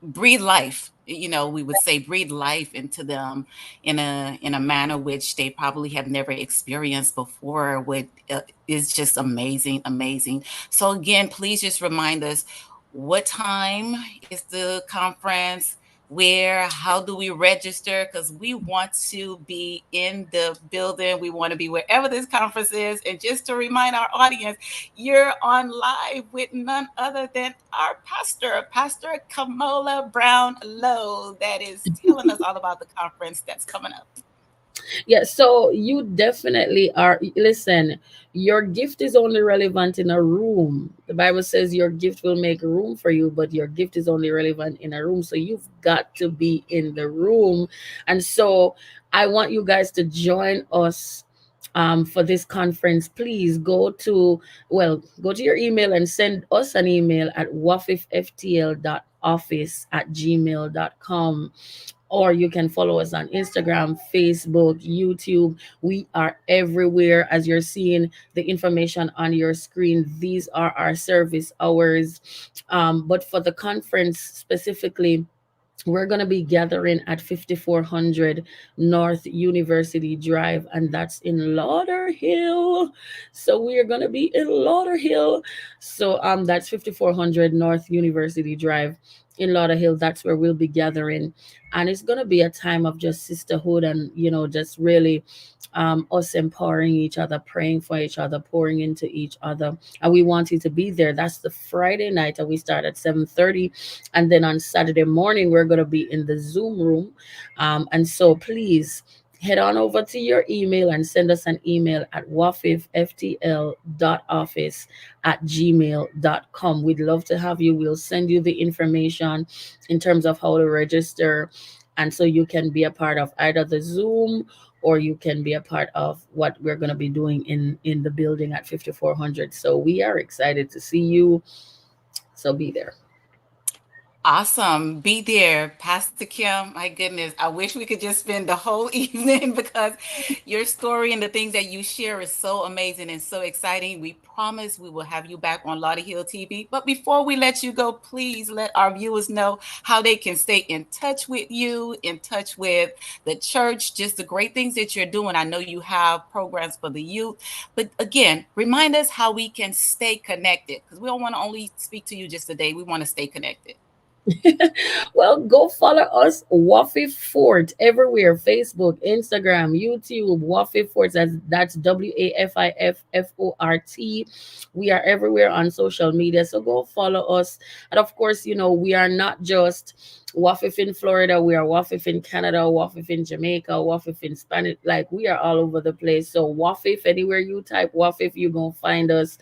breathe life, we would say breathe life into them in a manner which they probably have never experienced before, is just amazing. So again, please just remind us, what time is the conference? Where? How do we register? Because we want to be in the building. We want to be wherever this conference is. And just to remind our audience, you're on live with none other than our Pastor Kimola Brown-Lowe, that is telling us all about the conference that's coming up. Yeah, so you definitely are. Listen, your gift is only relevant in a room. The Bible says your gift will make room for you, but your gift is only relevant in a room. So you've got to be in the room. And so I want you guys to join us for this conference. Please go to your email and send us an email at wafiftl.office@gmail.com, or you can follow us on Instagram, Facebook, YouTube. We are everywhere. As you're seeing the information on your screen, these are our service hours. But for the conference specifically, we're going to be gathering at 5400 North University Drive, and that's in Lauderhill. So we are going to be in Lauderhill. So that's 5400 North University Drive in Lauderhill. That's where we'll be gathering. And it's going to be a time of just sisterhood and, just really us empowering each other, praying for each other, pouring into each other. And we want you to be there. That's the Friday night, and we start at 7:30. And then on Saturday morning, we're going to be in the Zoom room. And so please head on over to your email and send us an email at wafiftl.office@gmail.com. We'd love to have you. We'll send you the information in terms of how to register. And so you can be a part of either the Zoom, or you can be a part of what we're going to be doing in the building at 5400. So we are excited to see you. So be there. Awesome. Be there. Pastor Kim, my goodness. I wish we could just spend the whole evening because your story and the things that you share is so amazing and so exciting. We promise we will have you back on Lauderhill TV. But before we let you go, please let our viewers know how they can stay in touch with you, in touch with the church, just the great things that you're doing. I know you have programs for the youth. But again, remind us how we can stay connected because we don't want to only speak to you just today. We want to stay connected. Well, go follow us, Wafi Fort, everywhere: Facebook, Instagram, YouTube. Wafi Fort, that's WAFIFFORT. We are everywhere on social media, so go follow us. And of course, we are not just Wafif in Florida, we are Wafif in Canada, Wafif in Jamaica, Wafif in Spanish. Like, we are all over the place. So Wafif, anywhere you type Wafif, you're gonna find us.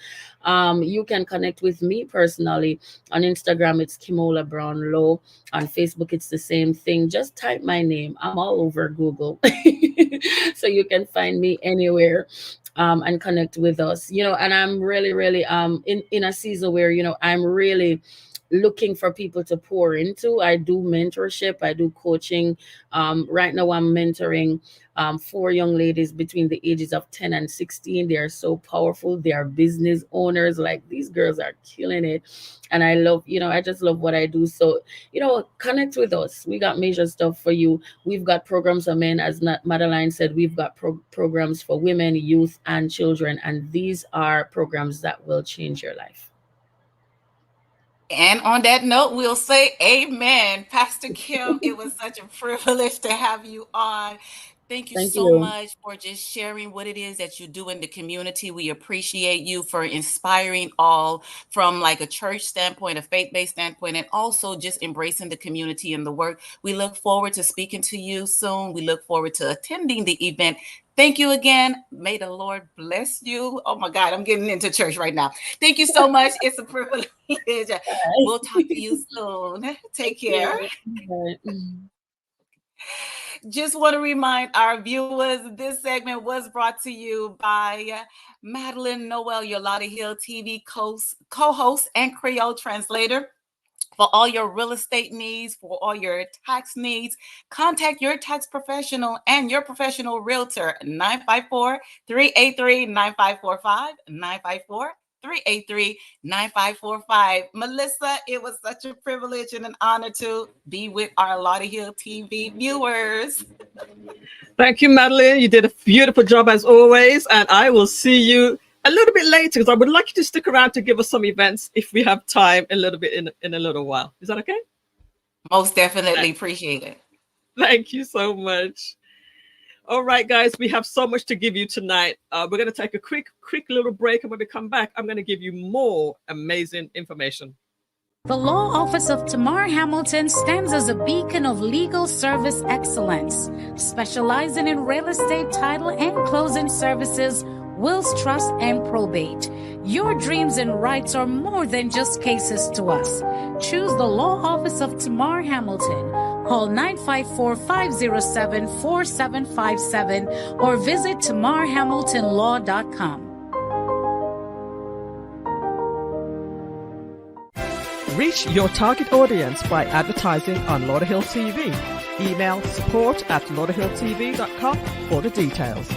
You can connect with me personally on Instagram. It's Kimola Brown-Lowe. On Facebook, it's the same thing. Just type my name. I'm all over Google. So you can find me anywhere. And connect with us, and I'm really, really in a season where I'm really looking for people to pour into. I do mentorship, I do coaching. Right now I'm mentoring 4 young ladies between the ages of 10 and 16. They are so powerful. They are business owners. Like, these girls are killing it. And I love, I just love what I do. So, connect with us. We got major stuff for you. We've got programs for men. As Madeline said, we've got programs for women, youth, and children. And these are programs that will change your life. And on that note, we'll say amen. Pastor Kim, it was such a privilege to have you on. Thank you so much for just sharing what it is that you do in the community. We appreciate you for inspiring all from like a church standpoint, a faith-based standpoint, and also just embracing the community and the work. We look forward to speaking to you soon. We look forward to attending the event. Thank you again. May the Lord bless you. Oh my God, I'm getting into church right now. Thank you so much. It's a privilege. We'll talk to you soon. Take care. Just want to remind our viewers, this segment was brought to you by Madeline Noel, your Lauderhill TV co-host and Creole translator. For all your real estate needs, for all your tax needs, contact your tax professional and your professional realtor, 954-383-9545, 954-383-9545. Millissa, it was such a privilege and an honor to be with our Lauderhill TV viewers. Thank you, Madeline. You did a beautiful job as always, and I will see you a little bit later because I would like you to stick around to give us some events if we have time a little bit in a little while. Is that okay? Most definitely. Appreciate it. Thank you so much. All right, guys, we have so much to give you tonight. We're going to take a quick little break, and when we come back, I'm going to give you more amazing information. The Law Office of Tamar Hamilton stands as a beacon of legal service excellence, specializing in real estate title and closing services, wills, trust, and probate. Your dreams and rights are more than just cases to us. Choose the Law Office of Tamar Hamilton. Call 954-507-4757 or visit tamarhamiltonlaw.com. Reach your target audience by advertising on Lauderhill TV. Email support@lauderhilltv.com for the details.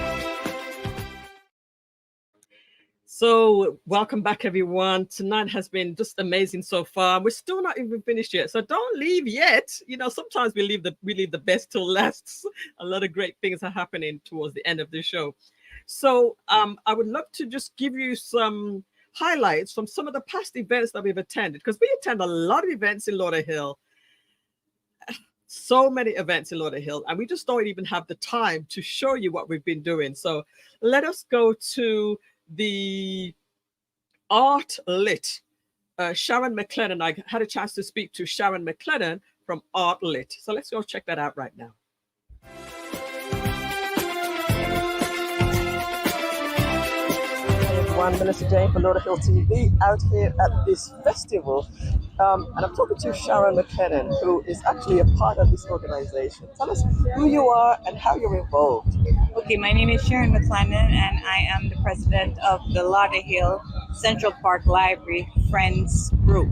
So welcome back, everyone. Tonight has been just amazing so far. We're still not even finished yet, so don't leave yet. Sometimes we leave the best till last. A lot of great things are happening towards the end of the show. So I would love to just give you some highlights from some of the past events that we've attended, because we attend a lot of events in Lauderhill. So many events in Lauderhill, and we just don't even have the time to show you what we've been doing. So let us go to the Art Lit. Sharon McLennan. I had a chance to speak to Sharon McLennan from Art Lit. So let's go check that out right now. Hey everyone, Millissa Jayne for Lauderhill TV out here at this festival. And I'm talking to Sharon McLennan, who is actually a part of this organization. Tell us who you are and how you're involved. Okay, my name is Sharon McLennan, and I am the president of the Lauderhill Central Park Library Friends Group.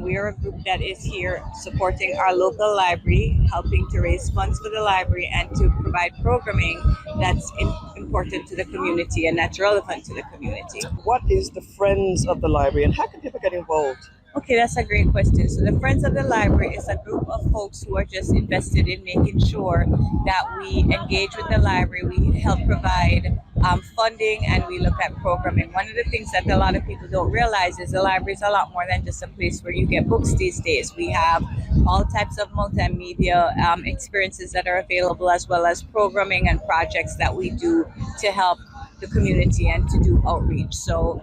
We are a group that is here supporting our local library, helping to raise funds for the library and to provide programming that's important to the community and that's relevant to the community. What is the Friends of the Library and how can people get involved? Okay, that's a great question. So the Friends of the Library is a group of folks who are just invested in making sure that we engage with the library. We help provide funding and we look at programming. One of the things that a lot of people don't realize is the library is a lot more than just a place where you get books these days. We have all types of multimedia experiences that are available, as well as programming and projects that we do to help the community and to do outreach. So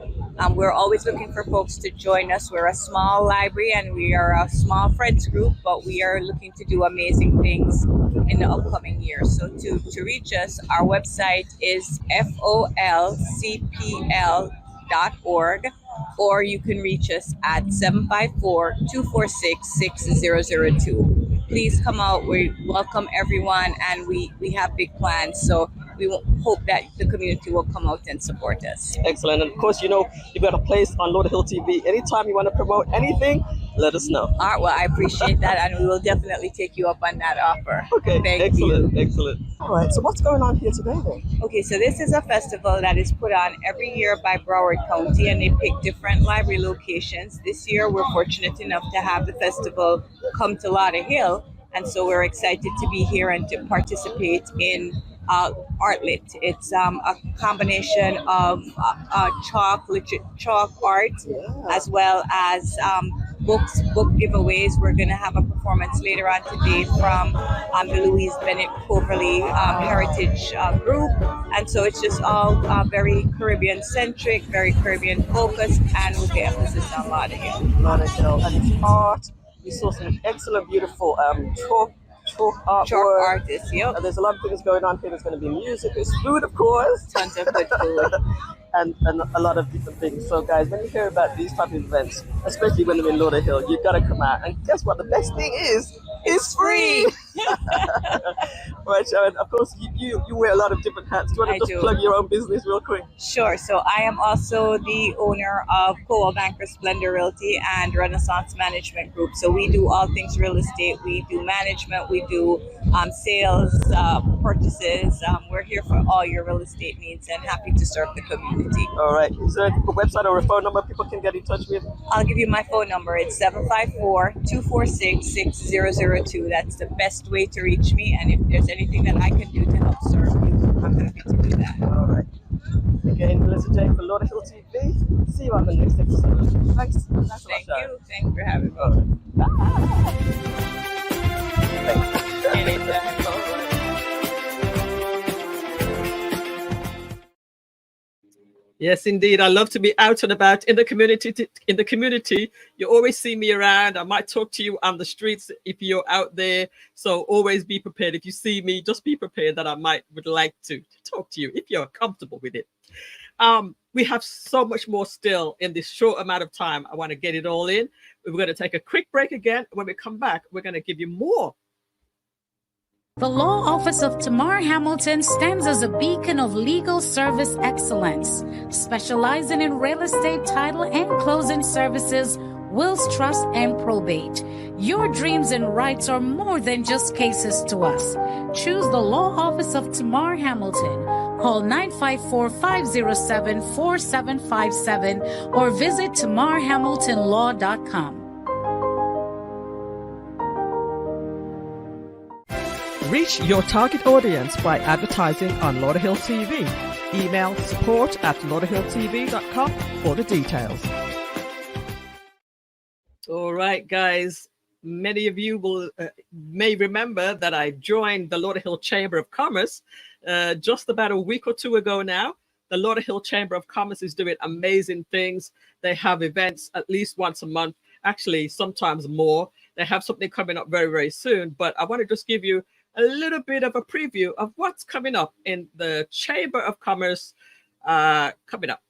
we're always looking for folks to join us. We're a small library and we are a small friends group, but we are looking to do amazing things in the upcoming year. So to reach us, our website is folcpl.org, or you can reach us at 754-246-6002. Please come out. We welcome everyone and we have big plans. So we hope that the community will come out and support us. Excellent. And of course, you know, you've got a place on Lauderhill TV. Anytime you want to promote anything, let us know. All right, well, I appreciate that, and we will definitely take you up on that offer. Okay, Thank you. Excellent. All right, so what's going on here today then? Okay, so this is a festival that is put on every year by Broward County, and they pick different library locations. This year, we're fortunate enough to have the festival come to Lauderhill, and so we're excited to be here and to participate in Artlit. It's a combination of chalk art, as well as book giveaways. We're going to have a performance later on today from the Louise Bennett Coverley Heritage Group, and so it's just all very Caribbean centric, very Caribbean focused, and with the emphasis on Lauderhill. And it's art. We saw some excellent, beautiful chalk artists. Yep. And there's a lot of things going on here. There's going to be music, there's food, of course, Tons of good food. and a lot of different things. So, guys, when you hear about these type of events, especially when they're in Lauderhill, you've got to come out. And guess what? The best thing is, it's free. Right, Sharon. Of course, you wear a lot of different hats. Do you want to just plug your own business real quick? Sure. So I am also the owner of Coal Banker Splendor Realty and Renaissance Management Group. So we do all things real estate. We do management. We do sales, purchases. We're here for all your real estate needs and happy to serve the community. All right. Is there a website or a phone number people can get in touch with? I'll give you my phone number. It's 754-246-6002. That's the best way to reach me. And if there's anything that I can do to help serve you, I'm happy to do that. All right. Again, Millissa Jayne for Lauderhill TV. See you on the next episode. Thanks. Thank you. Thanks for having me. Bye. Yes, indeed. I love to be out and about in the community. You always see me around. I might talk to you on the streets if you're out there. So always be prepared. If you see me, just be prepared that I would like to talk to you if you're comfortable with it. We have so much more still in this short amount of time. I want to get it all in. We're going to take a quick break again. When we come back, we're going to give you more. The Law Office of Tamar Hamilton stands as a beacon of legal service excellence, specializing in real estate title and closing services, wills, trust, and probate. Your dreams and rights are more than just cases to us. Choose the Law Office of Tamar Hamilton. Call 954-507-4757 or visit tamarhamiltonlaw.com. Reach your target audience by advertising on Lauderhill TV. Email support@lauderhilltv.com for the details. All right, guys. Many of you may remember that I joined the Lauderhill Chamber of Commerce just about a week or two ago now. The Lauderhill Chamber of Commerce is doing amazing things. They have events at least once a month, actually sometimes more. They have something coming up very, very soon. But I want to just give you a little bit of a preview of what's coming up in the Chamber of Commerce coming up.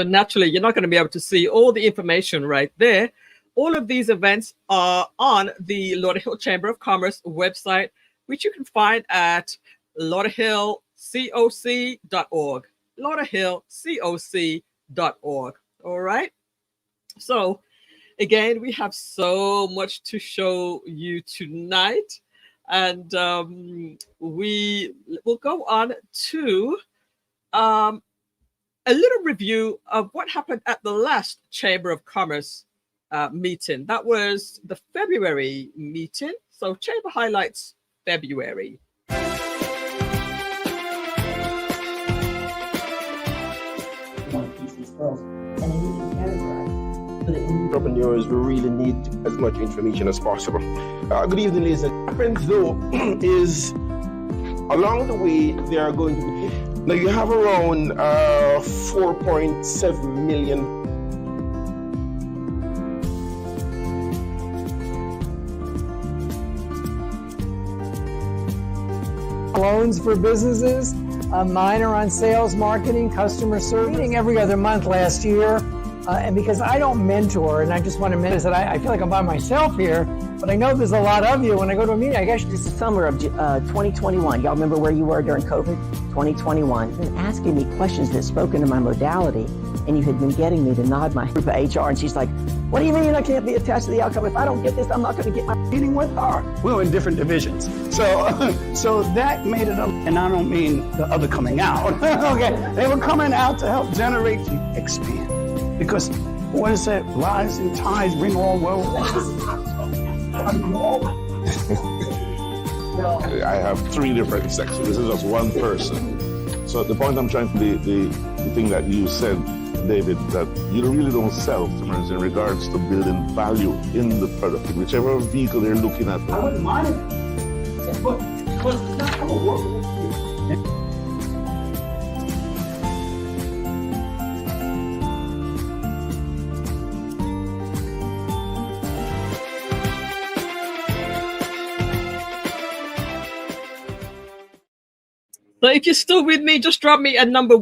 So naturally, you're not going to be able to see all the information right there. All of these events are on the Lauderhill Chamber of Commerce website, which you can find at lauderhillcoc.org. lauderhillcoc.org. All right. So again, we have so much to show you tonight. And we will go on to a little review of what happened at the last Chamber of Commerce meeting. That was the February meeting. So Chamber highlights February. Entrepreneurs, we really need as much information as possible. Good evening, ladies. What happens though is along the way there are going to be, now you have around 4.7 million loans for businesses. Mine are on sales, marketing, customer service. Meeting every other month last year. And because I don't mentor, and I just want to mention that I feel like I'm by myself here, but I know there's a lot of you. When I go to a meeting, I guess this is summer of 2021. Y'all remember where you were during COVID? 2021. And asking me questions that spoke into my modality, and you had been getting me to nod my group of HR, and she's like, "What do you mean I can't be attached to the outcome? If I don't get this, I'm not going to get my meeting with her." We were in different divisions, so that made it up. And I don't mean the other coming out. Okay, they were coming out to help generate and expand. Because what is that? Rising tides bring all worlds. I have 3 different sections. This is just one person. So the point I'm trying to, the thing that you said, David, that you really don't sell customers in regards to building value in the product, in whichever vehicle they're looking at. I wouldn't mind it, but it's not going to work. So if you're still with me, just drop me a number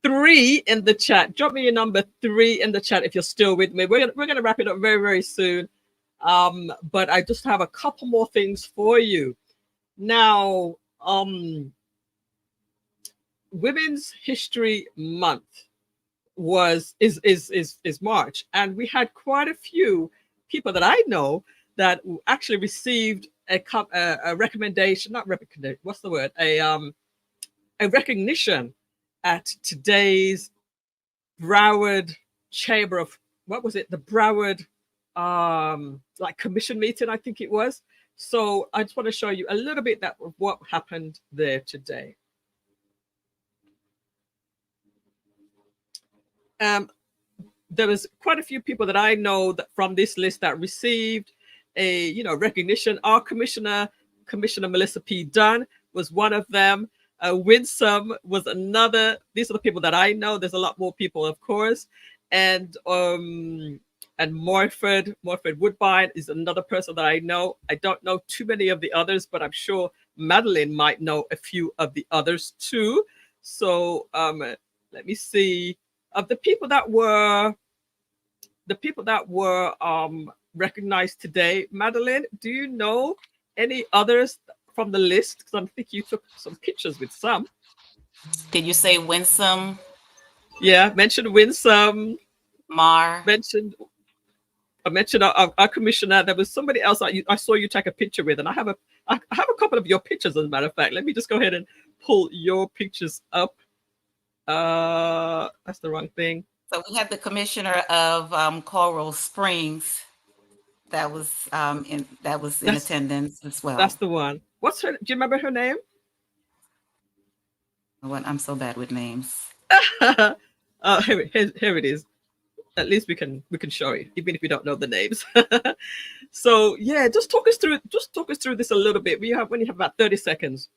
3 in the chat. Drop me a number 3 in the chat if you're still with me. We're gonna wrap it up very, very soon. But I just have a couple more things for you. Now, Women's History Month is March, and we had quite a few people that I know that actually received a recommendation, not recommendation, what's the word? A recognition at today's Broward Chamber of, what was it? The Broward like commission meeting, I think it was. So I just want to show you a little bit of what happened there today. There was quite a few people that I know that from this list that received a recognition. Our Commissioner Millissa P. Dunn was one of them. Winsome was another. These are the people that I know. There's a lot more people, of course. And Morford Woodbine is another person that I know. I don't know too many of the others, but I'm sure Madeline might know a few of the others too. So let me see. Of the people that were recognized today, Madeline, do you know any others from the list? Because I think you took some pictures with some. Did you say Winsome? Yeah, mentioned Winsome. I mentioned our commissioner. There was somebody else I saw you take a picture with, and I have a couple of your pictures, as a matter of fact. Let me just go ahead and pull your pictures up. That's the wrong thing. So we had the commissioner of Coral Springs that was in attendance as well. That's the one. What's her? Do you remember her name? What? I'm so bad with names. Here it is. At least we can show you, even if you don't know the names. So yeah, just talk us through this a little bit. We only have about 30 seconds.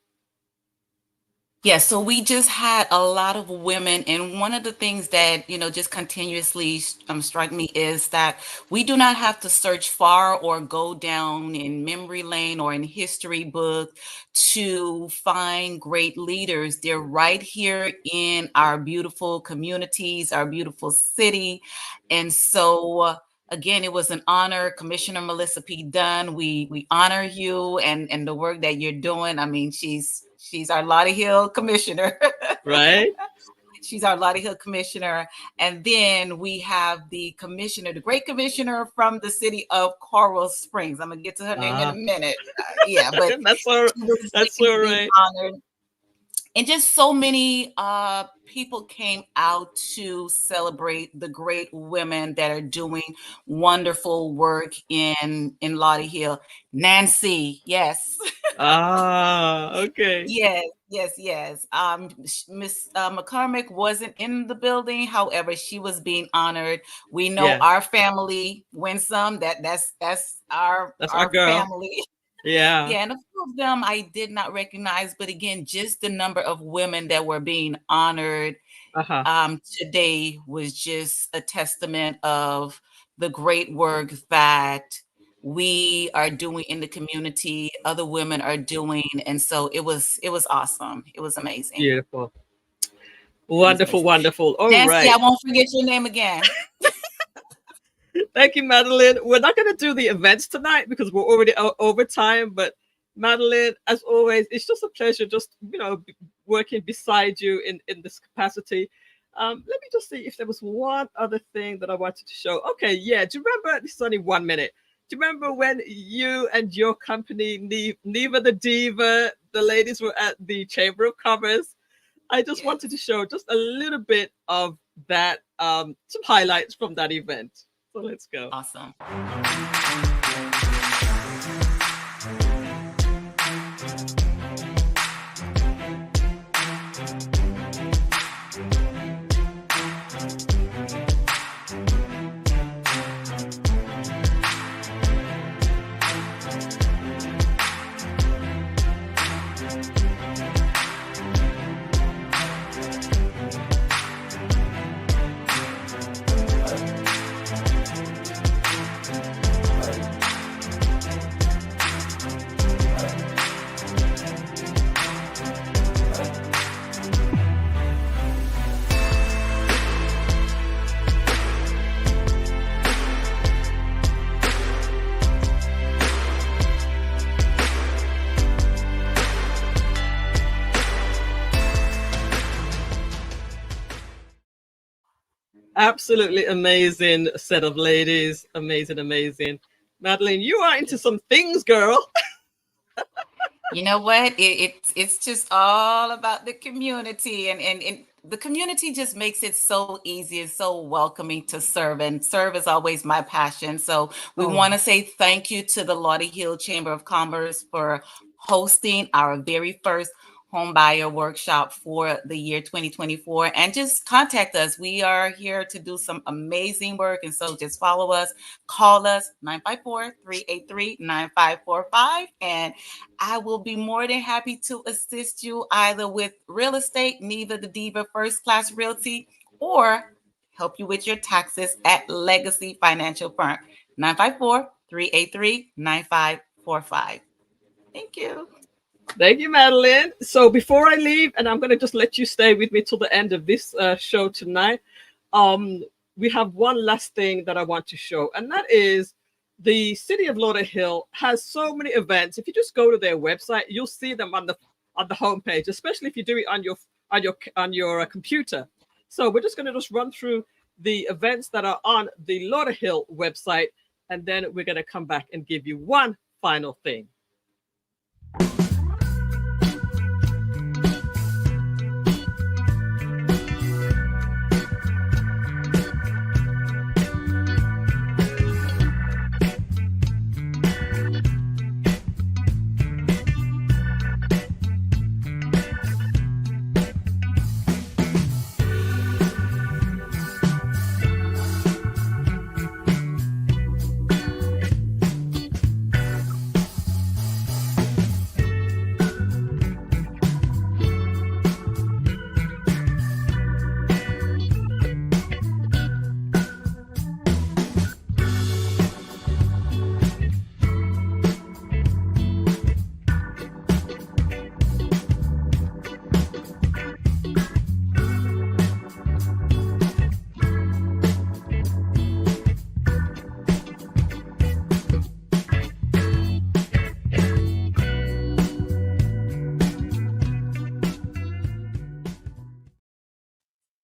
Yeah, so we just had a lot of women, and one of the things that, just continuously strike me is that we do not have to search far or go down in memory lane or in history book to find great leaders. They're right here in our beautiful communities, our beautiful city. And so again, it was an honor. Commissioner Millissa P. Dunn, we honor you and the work that you're doing. I mean, she's our Lauderhill commissioner. Right. She's our Lauderhill commissioner. And then we have the commissioner, the great commissioner from the city of Coral Springs. I'm going to get to her name in a minute. Yeah, but that's all right. Honored. And just so many people came out to celebrate the great women that are doing wonderful work in Lauderhill. Nancy, yes. Okay. Yes. Miss McCormick wasn't in the building. However, she was being honored. We know our family Winsome. That's our girl. Family. Yeah. Yeah, and a few of them I did not recognize, but again, just the number of women that were being honored today was just a testament of the great work that we are doing in the community, other women are doing, and so it was awesome. It was amazing. Beautiful. Wonderful. All Nancy, right. I won't forget your name again. Thank you, Madeline. We're not going to do the events tonight because we're already over time. But Madeline, as always, it's just a pleasure just, working beside you in this capacity. Let me just see if there was one other thing that I wanted to show. Okay, yeah. Do you remember, this is only 1 minute. Do you remember when you and your company, Neva the Diva, the ladies were at the Chamber of Commerce? I just wanted to show just a little bit of that, some highlights from that event. So let's go. Awesome. Absolutely amazing set of ladies. Amazing. Madeline, you are into some things, girl. You know what? It's just all about the community, and the community just makes it so easy and so welcoming to serve, and serve is always my passion. So we want to say thank you to the Lauderhill Chamber of Commerce for hosting our very first home buyer workshop for the year 2024, and just contact us. We are here to do some amazing work, and so just follow us, call us 954-383-9545, and I will be more than happy to assist you either with real estate, Neva the Diva First Class Realty, or help you with your taxes at Legacy Financial Firm. 954-383-9545. Thank you. Thank you, Madeline. So before I leave, and I'm going to just let you stay with me till the end of this show tonight, we have one last thing that I want to show, and that is the city of Lauderhill has so many events. If you just go to their website, you'll see them on the homepage, especially if you do it on your computer. So we're just going to just run through the events that are on the Lauderhill website, and then we're going to come back and give you one final thing.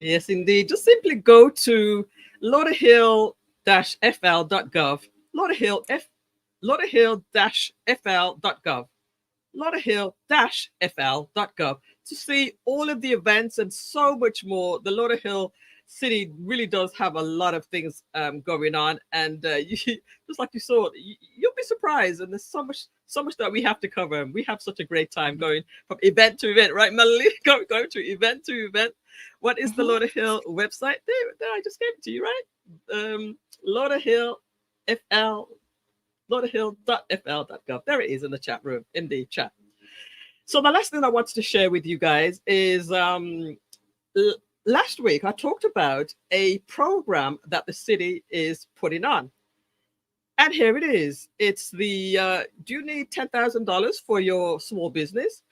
Yes, indeed. Just simply go to lauderhill-fl.gov. Lauderhill-fl.gov. Lauderhill-fl.gov to see all of the events and so much more. The Lauderhill city really does have a lot of things going on, and just like you saw, you'll be surprised. And there's so much that we have to cover. We have such a great time going from event to event, right, Melanie? Going to event to event. What is the Lauderhill website? There, I just gave it to you, right? Lauderhill.fl.gov. There it is in the chat room, in the chat. So the last thing I wanted to share with you guys is last week I talked about a program that the city is putting on. And here it is. It's the do you need $10,000 for your small business?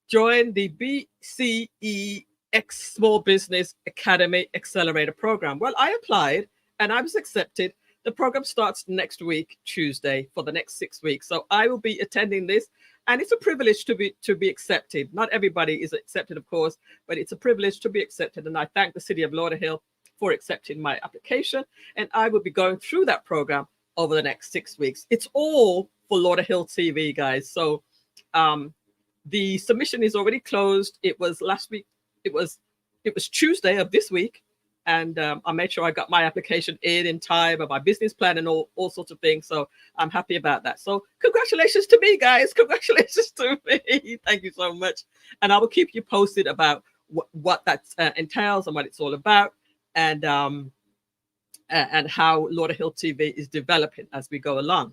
Join the BCEX Small Business Academy Accelerator Program. Well, I applied and I was accepted. The program starts next week, Tuesday, for the next 6 weeks. So I will be attending this, and it's a privilege to be accepted. Not everybody is accepted, of course, but it's a privilege to be accepted. And I thank the city of Lauderhill for accepting my application. And I will be going through that program over the next 6 weeks. It's all for Lauderhill TV, guys. So the submission is already closed. It was last week. It was Tuesday of this week. And I made sure I got my application in time, and my business plan and all sorts of things. So I'm happy about that. So congratulations to me, guys. Congratulations to me. Thank you so much. And I will keep you posted about what that entails and what it's all about, and how Lauderhill TV is developing as we go along.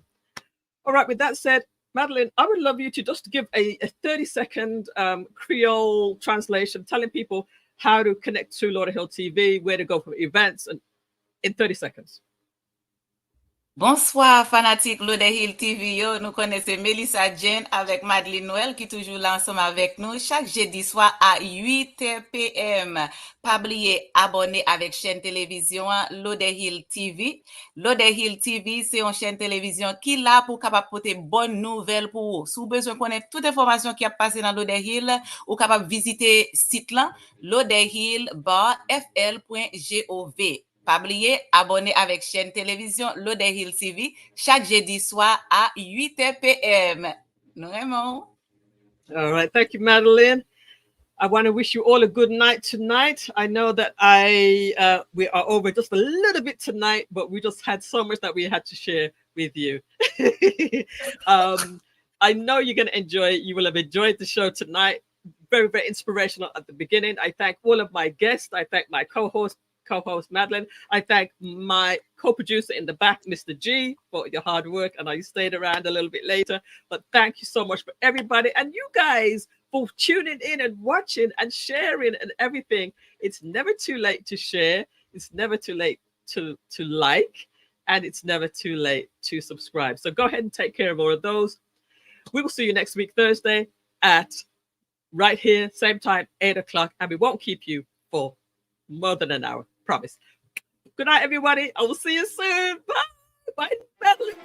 All right. With that said, Madeline, I would love you to just give a 30-second Creole translation, telling people how to connect to Lauderhill TV, where to go for events, and in 30 seconds. Bonsoir, fanatique Lauderhill TV. Yo, nous connaissons Millissa, Jayne avec Madeleine Noël qui toujours là ensemble avec nous chaque jeudi soir à 8 p.m. Pas oublier abonner avec chaîne télévision Lauderhill TV. Lauderhill TV, c'est une chaîne télévision qui là pour capable porter bonne nouvelle pour vous. Si vous besoin connaître toute information qui a passé dans Lauderhill, ou capable visiter site là lauderhill-fl.gov. Pas oublier, abonner avec chaîne télévision Lauderhill TV chaque jeudi soir à 8 p.m. Vraiment. All right. Thank you, Madeline. I want to wish you all a good night tonight. I know that we are over just a little bit tonight, but we just had so much that we had to share with you. I know you're going to enjoy it. You will have enjoyed the show tonight. Very, very inspirational at the beginning. I thank all of my guests. I thank my co-host Madeline. I thank my co-producer in the back, Mr. G, for your hard work. And I stayed around a little bit later. But thank you so much for everybody. And you guys for tuning in and watching and sharing and everything. It's never too late to share. It's never too late to like. And it's never too late to subscribe. So go ahead and take care of all of those. We will see you next week, Thursday, at right here, same time, 8 o'clock. And we won't keep you for more than an hour. Promise. Good night, everybody. I will see you soon. Bye. Bye, Madeline.